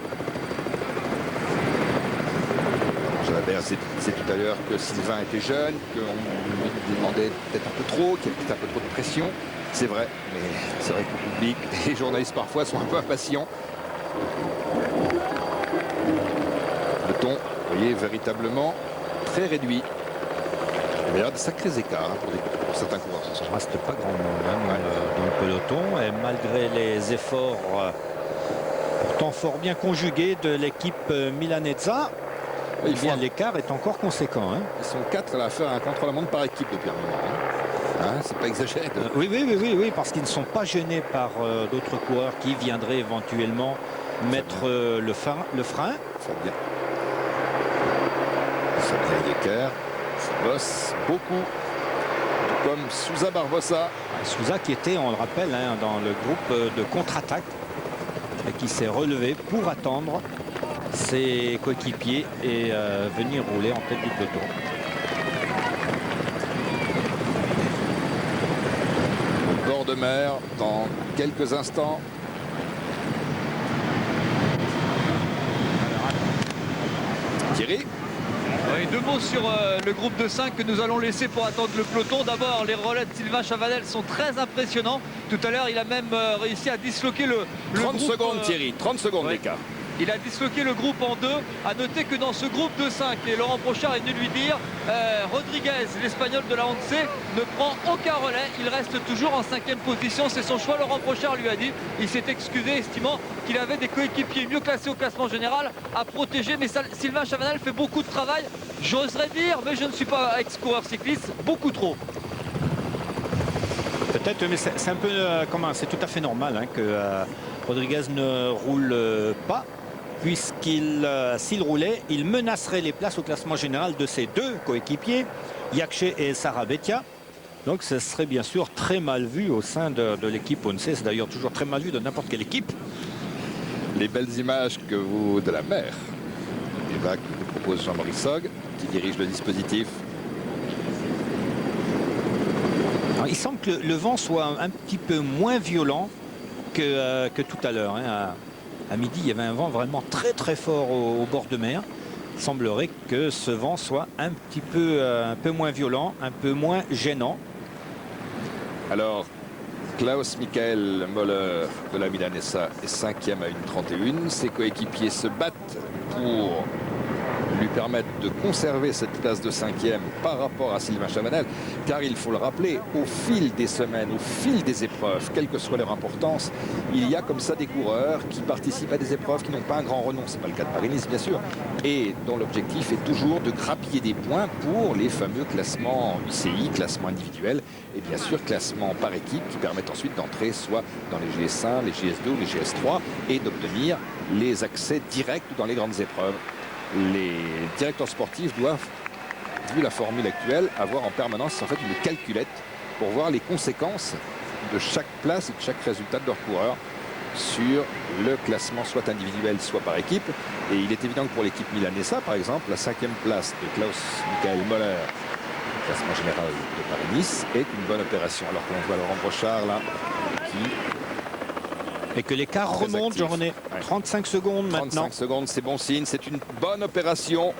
Jalabert disait tout à l'heure que Sylvain était jeune, qu'on lui demandait peut-être un peu trop, qu'il y avait peut-être un peu trop de pression. C'est vrai, mais c'est vrai que le public et les journalistes parfois sont un peu impatients. Le ton, vous voyez, véritablement très réduit. Il y a de sacrés écarts hein, pour certains coureurs. Il ne reste pas grand monde hein, dans le peloton. Et malgré les efforts pourtant fort bien conjugués de l'équipe Milanezza, l'écart est encore conséquent. Hein. Ils sont 4 à faire un contre-la-montre par équipe depuis un moment. Hein, c'est pas exagéré. Oui, parce qu'ils ne sont pas gênés par d'autres coureurs qui viendraient éventuellement mettre le frein. Fabien. Fabien Decker. Bosse beaucoup, tout comme Souza Barbosa. Souza qui était, on le rappelle, hein, dans le groupe de contre-attaque et qui s'est relevé pour attendre ses coéquipiers et venir rouler en tête du peloton. Au bord de mer, dans quelques instants. Thierry. Oui, 2 mots sur le groupe de 5 que nous allons laisser pour attendre le peloton. D'abord, les relais de Sylvain Chavanel sont très impressionnants. Tout à l'heure, il a même réussi à disloquer le 30 groupe. Secondes, Thierry, 30 secondes d'écart. Il a disloqué le groupe en 2. À noter que dans ce groupe de 5, et Laurent Brochard est venu lui dire, Rodriguez, l'Espagnol de la Once, ne prend aucun relais. Il reste toujours en 5e position. C'est son choix, Laurent Brochard lui a dit. Il s'est excusé, estimant qu'il avait des coéquipiers mieux classés au classement général à protéger. Mais Sylvain Chavanel fait beaucoup de travail. J'oserais dire, mais je ne suis pas ex-coureur cycliste, beaucoup trop. Peut-être, mais c'est un peu comment, c'est tout à fait normal hein, que Rodriguez ne roule pas. Puisqu'il, s'il roulait, il menacerait les places au classement général de ses 2 coéquipiers, Yakche et Zarabetia. Donc ce serait bien sûr très mal vu au sein de l'équipe Once. C'est d'ailleurs toujours très mal vu de n'importe quelle équipe. Les belles images que vous de la mer. Les vagues que vous propose Jean-Marie Sog, qui dirige le dispositif. Alors, il semble que le vent soit un petit peu moins violent que tout à l'heure. Hein. À midi, il y avait un vent vraiment très très fort au bord de mer. Il semblerait que ce vent soit un peu moins violent, un peu moins gênant. Alors, Klaus Michael Moller de la Milanezza est 5e à 1,31. Ses coéquipiers se battent pour lui permettre de conserver cette place de 5e par rapport à Sylvain Chavanel, car il faut le rappeler, au fil des semaines, au fil des épreuves, quelle que soit leur importance, il y a comme ça des coureurs qui participent à des épreuves qui n'ont pas un grand renom. C'est pas le cas de Paris-Nice bien sûr, et dont l'objectif est toujours de grappiller des points pour les fameux classements UCI, classements individuels et bien sûr classements par équipe qui permettent ensuite d'entrer soit dans les GS1, les GS2 ou les GS3 et d'obtenir les accès directs dans les grandes épreuves. Les directeurs sportifs doivent, vu la formule actuelle, avoir en permanence en fait une calculette pour voir les conséquences de chaque place et de chaque résultat de leur coureur sur le classement soit individuel soit par équipe. Et il est évident que pour l'équipe Milanezza par exemple, la 5e place de Klaus Michael Moller, classement général de Paris-Nice, est une bonne opération. Alors qu'on voit Laurent Brochard là qui... Et que l'écart remonte, Jean-René. 35 secondes maintenant. 35 secondes, c'est bon signe, c'est une bonne opération.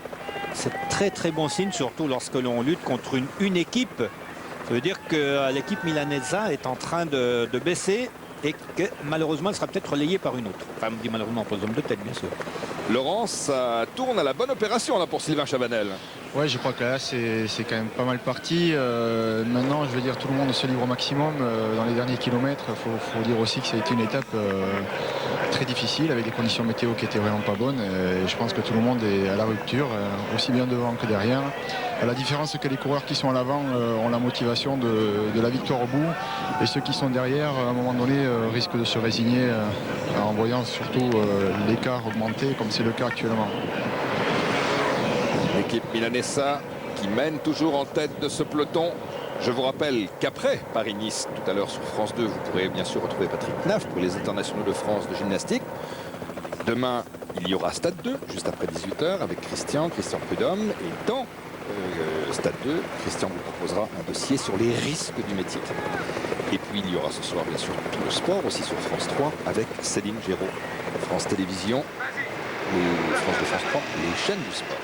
C'est très très bon signe, surtout lorsque l'on lutte contre une équipe. Ça veut dire que l'équipe Milanezza est en train de baisser et que malheureusement elle sera peut-être relayée par une autre. Enfin, on dit malheureusement pour les hommes de tête, bien sûr. Laurent, ça tourne à la bonne opération là pour Sylvain Chavanel. Ouais, je crois que là, c'est quand même pas mal parti. Maintenant, je veux dire, tout le monde se livre au maximum dans les derniers kilomètres. Il faut dire aussi que ça a été une étape très difficile, avec des conditions météo qui étaient vraiment pas bonnes. Et je pense que tout le monde est à la rupture, aussi bien devant que derrière. À la différence que les coureurs qui sont à l'avant ont la motivation de la victoire au bout. Et ceux qui sont derrière, à un moment donné, risquent de se résigner en voyant surtout l'écart augmenter, comme c'est le cas actuellement. L'équipe Milanesa qui mène toujours en tête de ce peloton. Je vous rappelle qu'après Paris-Nice, tout à l'heure sur France 2, vous pourrez bien sûr retrouver Patrick Knaf pour les internationaux de France de gymnastique. Demain, il y aura Stade 2, juste après 18 h, avec Christian Prudhomme. Et dans Stade 2, Christian vous proposera un dossier sur les risques du métier. Et puis il y aura ce soir, bien sûr, tout le sport aussi sur France 3 avec Céline Géraud, France Télévisions, et France 2, France 3, les chaînes du sport.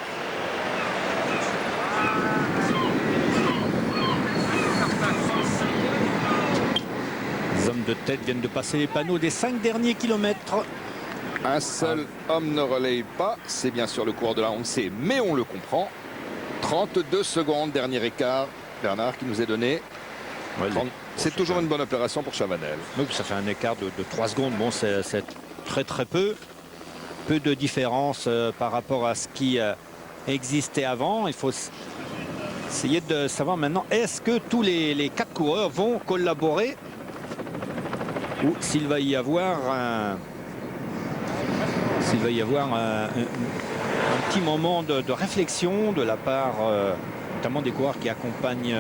Les hommes de tête viennent de passer les panneaux des 5 derniers kilomètres. Un seul homme ne relaye pas, c'est bien sûr le coureur de la Honce, mais on le comprend. 32 secondes, dernier écart, Bernard, qui nous est donné. Ouais, c'est toujours une bonne opération pour Chavanel. Oui, ça fait un écart de 3 secondes. Bon, c'est très peu. Peu de différence par rapport à ce qui existait avant. Il faut essayer de savoir maintenant, est-ce que tous les 4 coureurs vont collaborer ou s'il va y avoir un petit moment de réflexion de la part notamment des coureurs qui accompagnent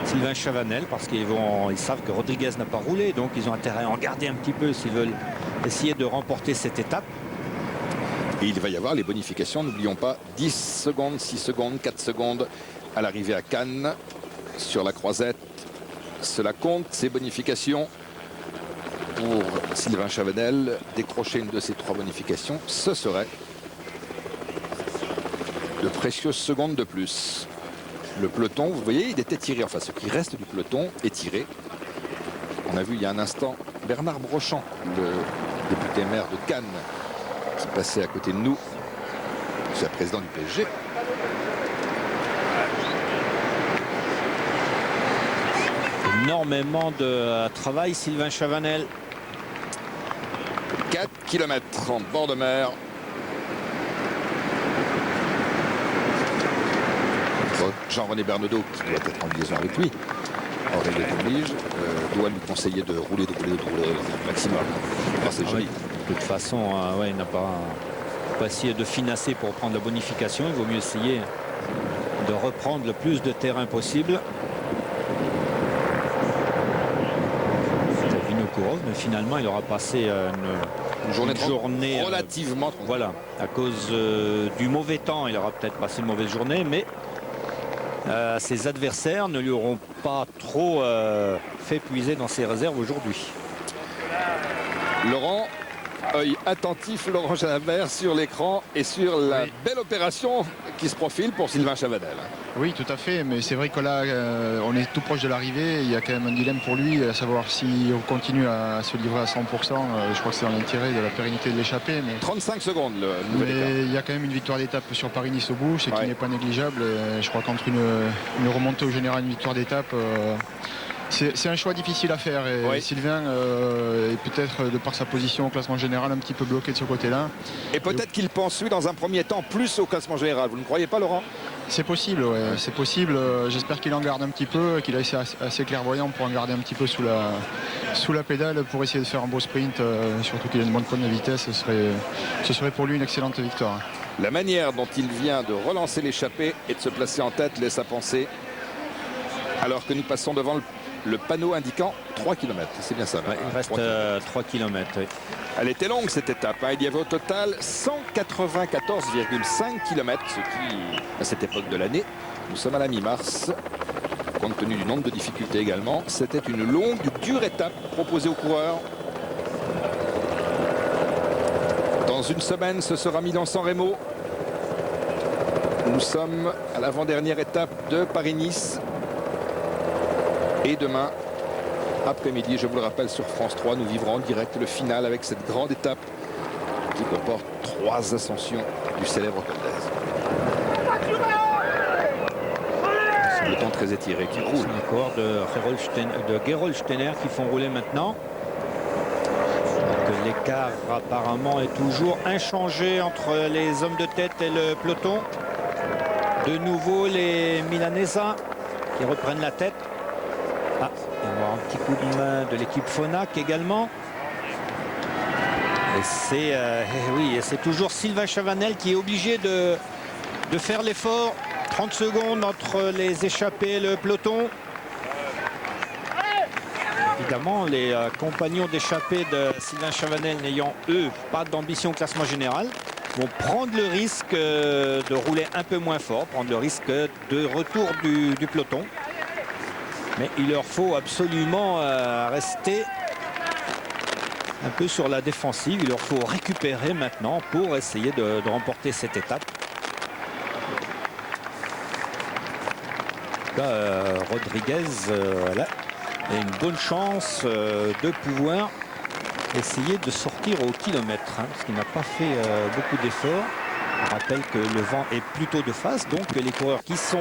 Sylvain Chavanel, parce qu'ils savent que Rodriguez n'a pas roulé, donc ils ont intérêt à en garder un petit peu s'ils veulent essayer de remporter cette étape. Et il va y avoir les bonifications, n'oublions pas, 10 secondes, 6 secondes, 4 secondes à l'arrivée à Cannes sur la croisette. Cela compte, ces bonifications. Pour Sylvain Chavanel, décrocher une de ces 3 bonifications, ce serait de précieuses secondes de plus. Le peloton, vous voyez, il était tiré, enfin ce qui reste du peloton est tiré. On a vu il y a un instant Bernard Brochant, le député maire de Cannes, qui passait à côté de nous. C'est le président du PSG. Énormément de travail, Sylvain Chavanel. 4 km en bord de mer. Jean-René Bernaudot, qui doit être en liaison avec lui, Aurélie oblige, doit lui conseiller de rouler au maximum. Oh, c'est joli. De toute façon, il n'a pas essayé de finasser pour prendre la bonification. Il vaut mieux essayer de reprendre le plus de terrain possible. Vinokourov, mais finalement il aura passé une journée relativement voilà, à cause du mauvais temps. Il aura peut-être passé une mauvaise journée, mais ses adversaires ne lui auront pas trop fait puiser dans ses réserves aujourd'hui. Laurent, œil attentif, Laurent Jalabert sur l'écran et sur la belle opération qui se profile pour Sylvain Chavanel. Oui, tout à fait, mais c'est vrai que là, on est tout proche de l'arrivée. Il y a quand même un dilemme pour lui, à savoir si on continue à se livrer à 100%. Je crois que c'est dans l'intérêt de la pérennité de l'échappée. Mais 35 secondes, le nouvel écart. Mais il y a quand même une victoire d'étape sur Paris-Nice au bout, ce qui n'est pas négligeable. Et je crois qu'entre une remontée au général et une victoire d'étape, c'est un choix difficile à faire. Et Sylvain est peut-être, de par sa position au classement général, un petit peu bloqué de ce côté-là. Et peut-être qu'il pense, lui, dans un premier temps, plus au classement général. Vous ne croyez pas, Laurent? C'est possible, ouais. C'est possible. J'espère qu'il en garde un petit peu, qu'il a été assez clairvoyant pour en garder un petit peu sous la pédale pour essayer de faire un beau sprint. Surtout qu'il a une bonne pointe de vitesse. Ce serait pour lui une excellente victoire. La manière dont il vient de relancer l'échappée et de se placer en tête laisse à penser. Alors que nous passons devant le panneau indiquant 3 km. C'est bien ça. Ouais, il reste 3 km. Oui. Elle était longue cette étape. Il y avait au total 194,5 km, ce qui, à cette époque de l'année, nous sommes à la mi-mars, compte tenu du nombre de difficultés également, c'était une longue, dure étape proposée aux coureurs. Dans une semaine, ce sera Milan-San Remo. Nous sommes à l'avant-dernière étape de Paris-Nice. Et demain, après-midi, je vous le rappelle, sur France 3, nous vivrons en direct le final avec cette grande étape qui comporte 3 ascensions du célèbre Col d'Èze. peloton très étiré qui roule. Les coureurs de Gerold Steiner qui font rouler maintenant. L'écart apparemment est toujours inchangé entre les hommes de tête et le peloton. De nouveau les Milanesa qui reprennent la tête. Ah, il va y avoir un petit coup de main de l'équipe Phonak également. Et c'est oui, c'est toujours Sylvain Chavanel qui est obligé de faire l'effort. 30 secondes entre les échappés et le peloton. Évidemment, les compagnons d'échappée de Sylvain Chavanel n'ayant, eux, pas d'ambition au classement général, vont prendre le risque de rouler un peu moins fort, prendre le risque de retour du peloton. Mais il leur faut absolument rester un peu sur la défensive. Il leur faut récupérer maintenant pour essayer de remporter cette étape. En tout cas, Rodriguez, là, a une bonne chance de pouvoir essayer de sortir au kilomètre, hein, parce qu'il n'a pas fait beaucoup d'efforts. On rappelle que le vent est plutôt de face, donc les coureurs qui se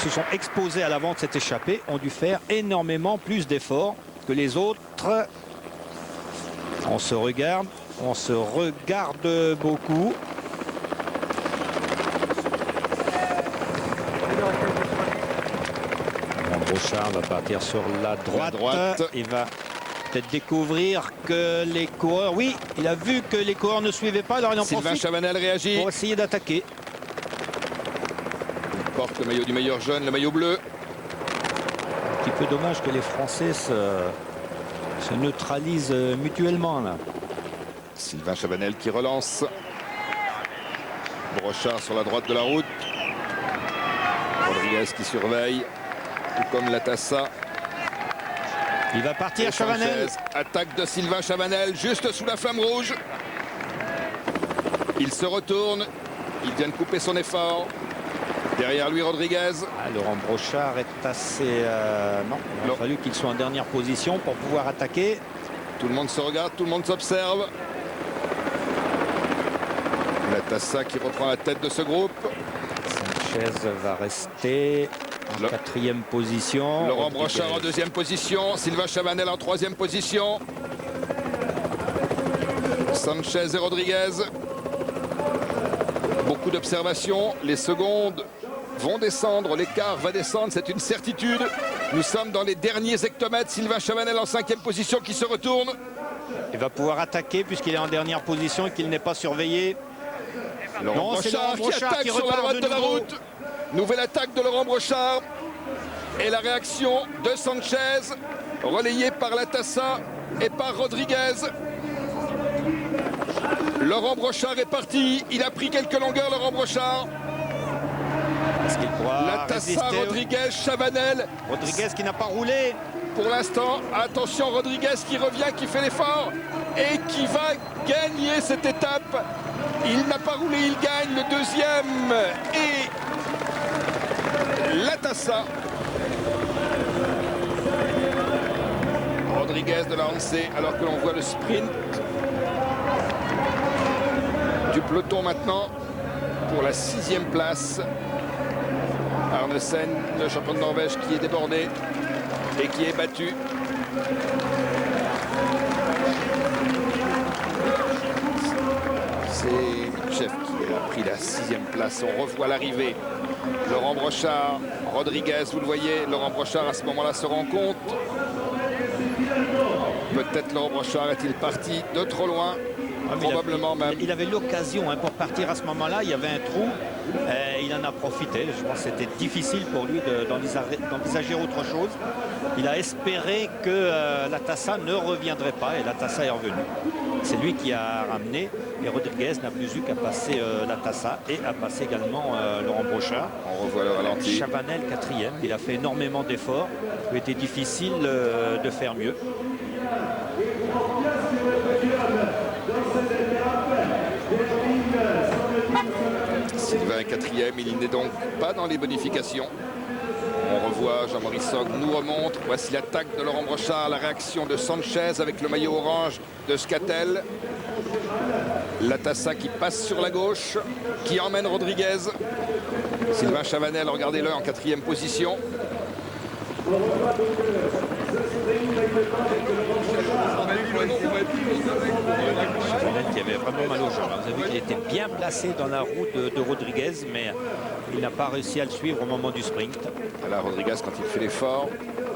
sont exposés à l'avant de cette échappée ont dû faire énormément plus d'efforts que les autres. On se regarde beaucoup. Brochard va partir sur la droite. Il va peut-être découvrir que les coureurs... Oui, il a vu que les coureurs ne suivaient pas. Alors il en Sylvain profite Chavanel réagit. pour essayer d'attaquer. Il porte le maillot du meilleur jaune, le maillot bleu. Un petit peu dommage que les Français se neutralisent mutuellement, là. Sylvain Chavanel qui relance. Brochard sur la droite de la route. Rodriguez qui surveille. Tout comme Latassa. Il va partir, Chavanel. Attaque de Sylvain Chavanel juste sous la flamme rouge. Il se retourne. Il vient de couper son effort. Derrière lui, Rodriguez. Ah, Laurent Brochard est assez... non, il a fallu qu'il soit en dernière position pour pouvoir attaquer. Tout le monde se regarde, tout le monde s'observe. Latassa qui reprend la tête de ce groupe. Sanchez va rester en quatrième position. Laurent Brochard en deuxième position. Sylvain Chavanel en troisième position. Sanchez et Rodriguez. Beaucoup d'observations. Les secondes vont descendre. L'écart va descendre. C'est une certitude. Nous sommes dans les derniers hectomètres. Sylvain Chavanel en cinquième position qui se retourne. Il va pouvoir attaquer puisqu'il est en dernière position et qu'il n'est pas surveillé. Laurent Brochard qui attaque sur la droite de la route. Nouvelle attaque de Laurent Brochard. Et la réaction de Sanchez, relayée par Latassa et par Rodriguez. Laurent Brochard est parti. Il a pris quelques longueurs, Laurent Brochard. Est-ce qu'il pourra Latassa, Rodriguez, Chavanel. Rodriguez qui n'a pas roulé. Pour l'instant, attention, Rodriguez qui revient, qui fait l'effort et qui va gagner cette étape. Il n'a pas roulé, il gagne le deuxième. Et Latassa. Rodriguez de la lancée alors que l'on voit le sprint du peloton maintenant pour la 6e place. Arnesen, le champion de Norvège, qui est débordé et qui est battu. C'est Chef qui a pris la 6e place. On revoit l'arrivée. Laurent Brochard, Rodriguez, vous le voyez. Laurent Brochard à ce moment-là se rend compte. Peut-être Laurent Brochard est-il parti de trop loin. Probablement même. Il avait l'occasion pour partir à ce moment-là. Il y avait un trou. Il en a profité. Je pense que c'était difficile pour lui d'envisager autre chose. Il a espéré que Latassa ne reviendrait pas. Et Latassa est revenu. C'est lui qui a ramené. Et Rodriguez n'a plus eu qu'à passer Latassa et à passer également Laurent Brochard. On revoit le ralenti. Chavanel 4e. Il a fait énormément d'efforts. Il était difficile de faire mieux. Sylvain 4e, il n'est donc pas dans les bonifications. On revoit Jean-Marie Sogg nous remonte. Voici l'attaque de Laurent Brochard, la réaction de Sanchez avec le maillot orange de Scatel. Latassa qui passe sur la gauche, qui emmène Rodriguez. Sylvain Chavanel, regardez-le, en 4e position. Chavanel qui avait vraiment mal aux jambes. Vous avez vu qu'il était bien placé dans la roue de Rodriguez, mais il n'a pas réussi à le suivre au moment du sprint. Voilà, Rodriguez, quand il fait l'effort,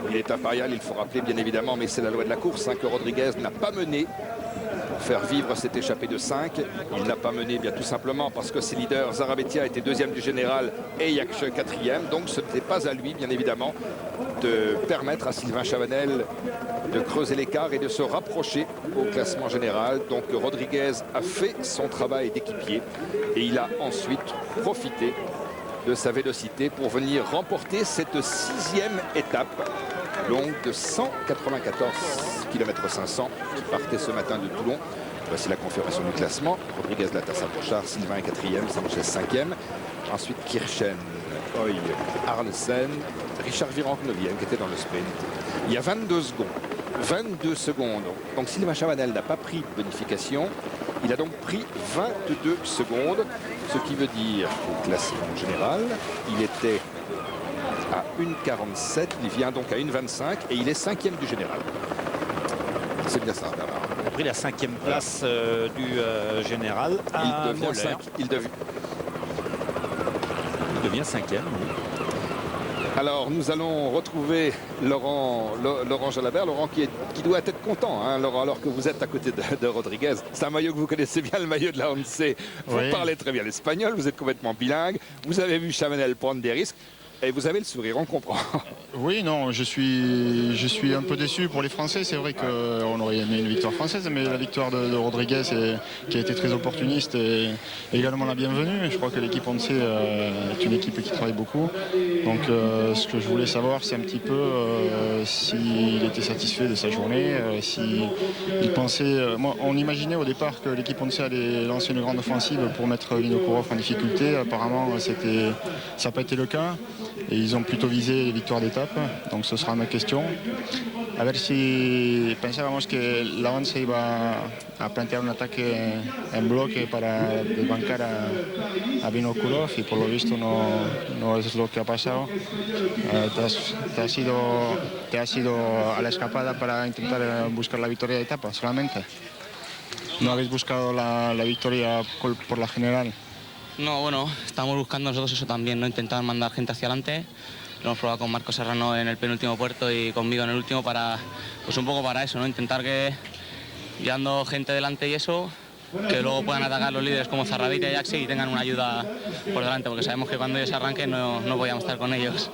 il est impérial, il faut rappeler bien évidemment, mais c'est la loi de la course, hein, que Rodriguez n'a pas mené pour faire vivre cette échappée de 5. Il n'a pas mené bien tout simplement parce que ses leaders, Zarabetia était 2e du général et Yakche 4e. Donc ce n'était pas à lui, bien évidemment, de permettre à Sylvain Chavanel de creuser l'écart et de se rapprocher au classement général. Donc Rodriguez a fait son travail d'équipier et il a ensuite profité de sa vélocité pour venir remporter cette 6e étape longue de 194 km 500 qui partait ce matin de Toulon. Voici la confirmation du classement. Rodriguez, Latassa, Brochard, Sylvain est 4e, Sanchez 5e. Ensuite Kirchen, Hoy, Arlesen, Richard Virenque 9e qui était dans le sprint. Il y a 22 secondes. 22 secondes. Donc Sylvain Chavanel n'a pas pris de bonification. Il a donc pris 22 secondes. Ce qui veut dire au classement général, il était à 1,47. Il vient donc à 1,25 et il est 5e du général. C'est bien ça, Bernard. Il a pris la 5e place du général. Il devient 5. Il devient 5e. Alors nous allons retrouver Laurent Jalabert. Laurent qui doit être content, hein, Laurent, alors que vous êtes à côté de Rodriguez. C'est un maillot que vous connaissez bien, le maillot de la ONCE. Vous parlez très bien l'espagnol, vous êtes complètement bilingue. Vous avez vu Chavanel prendre des risques. Et vous avez le sourire, on comprend. Oui, non, je suis un peu déçu pour les Français. C'est vrai qu'on aurait aimé une victoire française, mais la victoire de Rodriguez, qui a été très opportuniste, est également la bienvenue. Je crois que l'équipe ONCE est une équipe qui travaille beaucoup. Donc ce que je voulais savoir, c'est un petit peu s'il était satisfait de sa journée, s'il pensait... moi, on imaginait au départ que l'équipe ONCE allait lancer une grande offensive pour mettre Vinokourov en difficulté. Apparemment, ça n'a pas été le cas. Et ils ont plutôt visé les victoires d'étape, donc ce sera ma question. A ver si pensábamos que la ONCE iba a plantear un ataque en bloque para desbancar a Vinokourov y por lo visto no es lo que ha pasado. Te has ido a la escapada para intentar buscar la victoria de etapa solamente. ¿No habéis buscado la victoria por la general? No, bueno, estamos buscando nosotros eso también, ¿no? Intentar mandar gente hacia adelante. Lo hemos probado con Marco Serrano en el penúltimo puerto y conmigo en el último para, pues un poco para eso, ¿no? Intentar que, llevando gente delante y eso, que luego puedan atacar los líderes como Zarrabita y Yaxi y tengan una ayuda por delante, porque sabemos que cuando ellos arranquen no podíamos estar con ellos.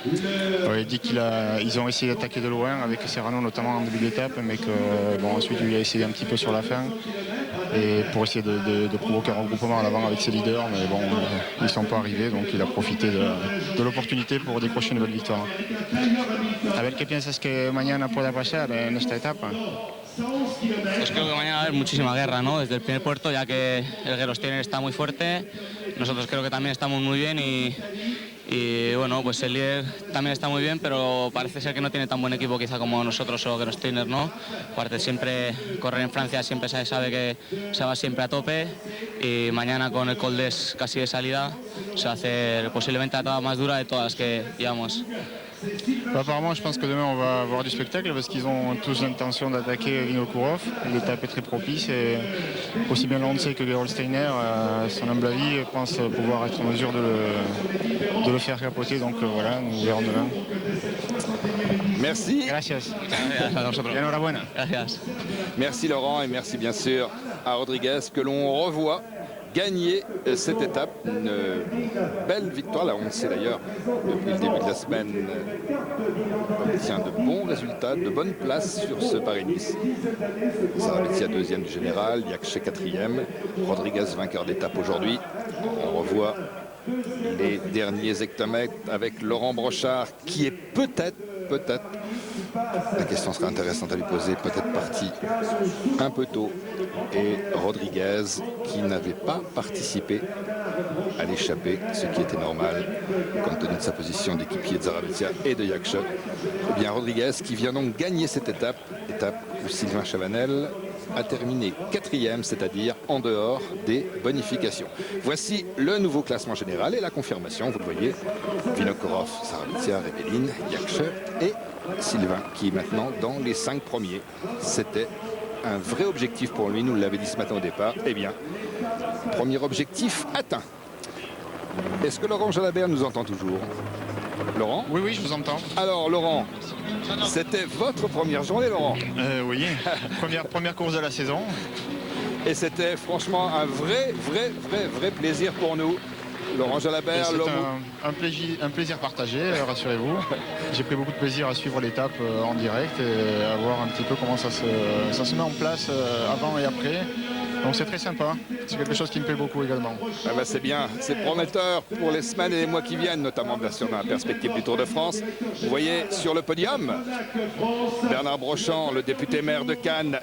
Il dit qu'ils ont essayé d'attaquer de loin avec Serrano notamment en début d'étape, mais que bon, ensuite il a essayé un petit peu sur la fin et pour essayer de provoquer un regroupement à l'avant avec ses leaders, mais bon, ils ne sont pas arrivés, donc il a profité de l'opportunité pour décrocher une belle victoire. A ver, ¿qué piensas que mañana pueda pasar en esta etapa? Pues creo que mañana va a haber muchísima guerra, ¿no? Desde el primer puerto, ya que el Gerolsteiner está muy fuerte, nosotros creo que también estamos muy bien y bueno, pues el líder también está muy bien, pero parece ser que no tiene tan buen equipo quizá como nosotros o Gerolsteiner, ¿no? Aparte siempre correr en Francia siempre se sabe que se va siempre a tope y mañana con el Col d'Es casi de salida se va a hacer posiblemente la etapa más dura de todas las que llevamos. Apparemment, je pense que demain on va avoir du spectacle parce qu'ils ont tous l'intention d'attaquer Vinokourov. L'étape est très propice et aussi bien l'ONCE que Gerolsteiner, son humble avis, pense pouvoir être en mesure de le faire capoter. Donc voilà, nous verrons demain. Merci. Gracias. Gracias. Enhorabuena. Gracias. Merci Laurent et merci bien sûr à Rodriguez que l'on revoit gagner cette étape. Une belle victoire, là on sait d'ailleurs depuis le début de la semaine obtient de bons résultats, de bonnes places sur ce Paris-Nice. Zarabetia 2e du général, Yakche 4e, Rodriguez vainqueur d'étape aujourd'hui. On revoit les derniers hectomètres avec Laurent Brochard qui est peut-être, la question sera intéressante à lui poser, peut-être parti un peu tôt, et Rodriguez qui n'avait pas participé à l'échappée, ce qui était normal compte tenu de sa position d'équipier de Zarabetia et de Yakche. Eh bien Rodriguez qui vient donc gagner cette étape où Sylvain Chavanel a terminé 4e, c'est-à-dire en dehors des bonifications. Voici le nouveau classement général et la confirmation. Vous le voyez, Vinokourov, Saravitia, Rebellin, Yakche et Sylvain qui est maintenant dans les 5 premiers. C'était un vrai objectif pour lui, nous l'avait dit ce matin au départ. Eh bien, premier objectif atteint. Est-ce que Laurent Jalabert nous entend toujours? Laurent? Oui, oui, je vous entends. Alors, Laurent, c'était votre première journée, Laurent? Oui, première course de la saison. Et c'était franchement un vrai plaisir pour nous. Laurent Jalabert, c'est un plaisir partagé, rassurez-vous. J'ai pris beaucoup de plaisir à suivre l'étape en direct et à voir un petit peu comment ça se met en place avant et après. Donc c'est très sympa, c'est quelque chose qui me plaît beaucoup également. Ah bah c'est bien, c'est prometteur pour les semaines et les mois qui viennent, notamment bien sûr dans la perspective du Tour de France. Vous voyez sur le podium Bernard Brochant, le député maire de Cannes,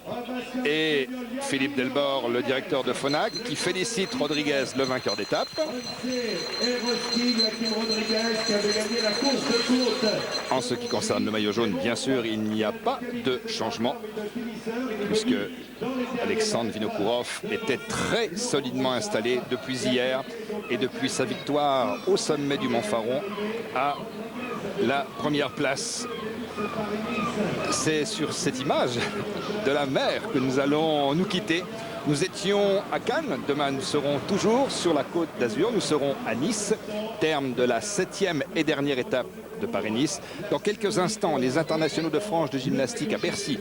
et Philippe Delbord, le directeur de Phonak, qui félicite Rodriguez, le vainqueur d'étape. En ce qui concerne le maillot jaune, bien sûr, il n'y a pas de changement, puisque Alexandre Vinokourov était très solidement installé depuis hier et depuis sa victoire au sommet du Mont Faron à la première place. C'est sur cette image de la mer que nous allons nous quitter. Nous étions à Cannes, demain nous serons toujours sur la Côte d'Azur, nous serons à Nice, terme de la 7e et dernière étape de Paris-Nice. Dans quelques instants, les internationaux de France de gymnastique à Bercy.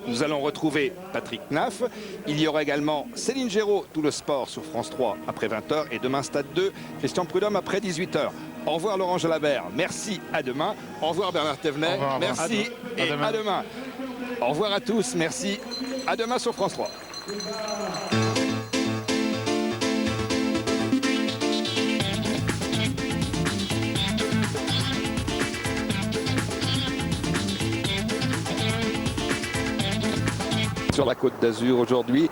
Nous allons retrouver Patrick Knaff. Il y aura également Céline Géraud, tout le sport sur France 3 après 20h. Et demain, Stade 2, Christian Prudhomme après 18h. Au revoir Laurent Jalabert, merci, à demain. Au revoir Bernard Thévenet, merci et à demain. Au revoir à tous, merci, à demain sur France 3. Sur la Côte d'Azur aujourd'hui.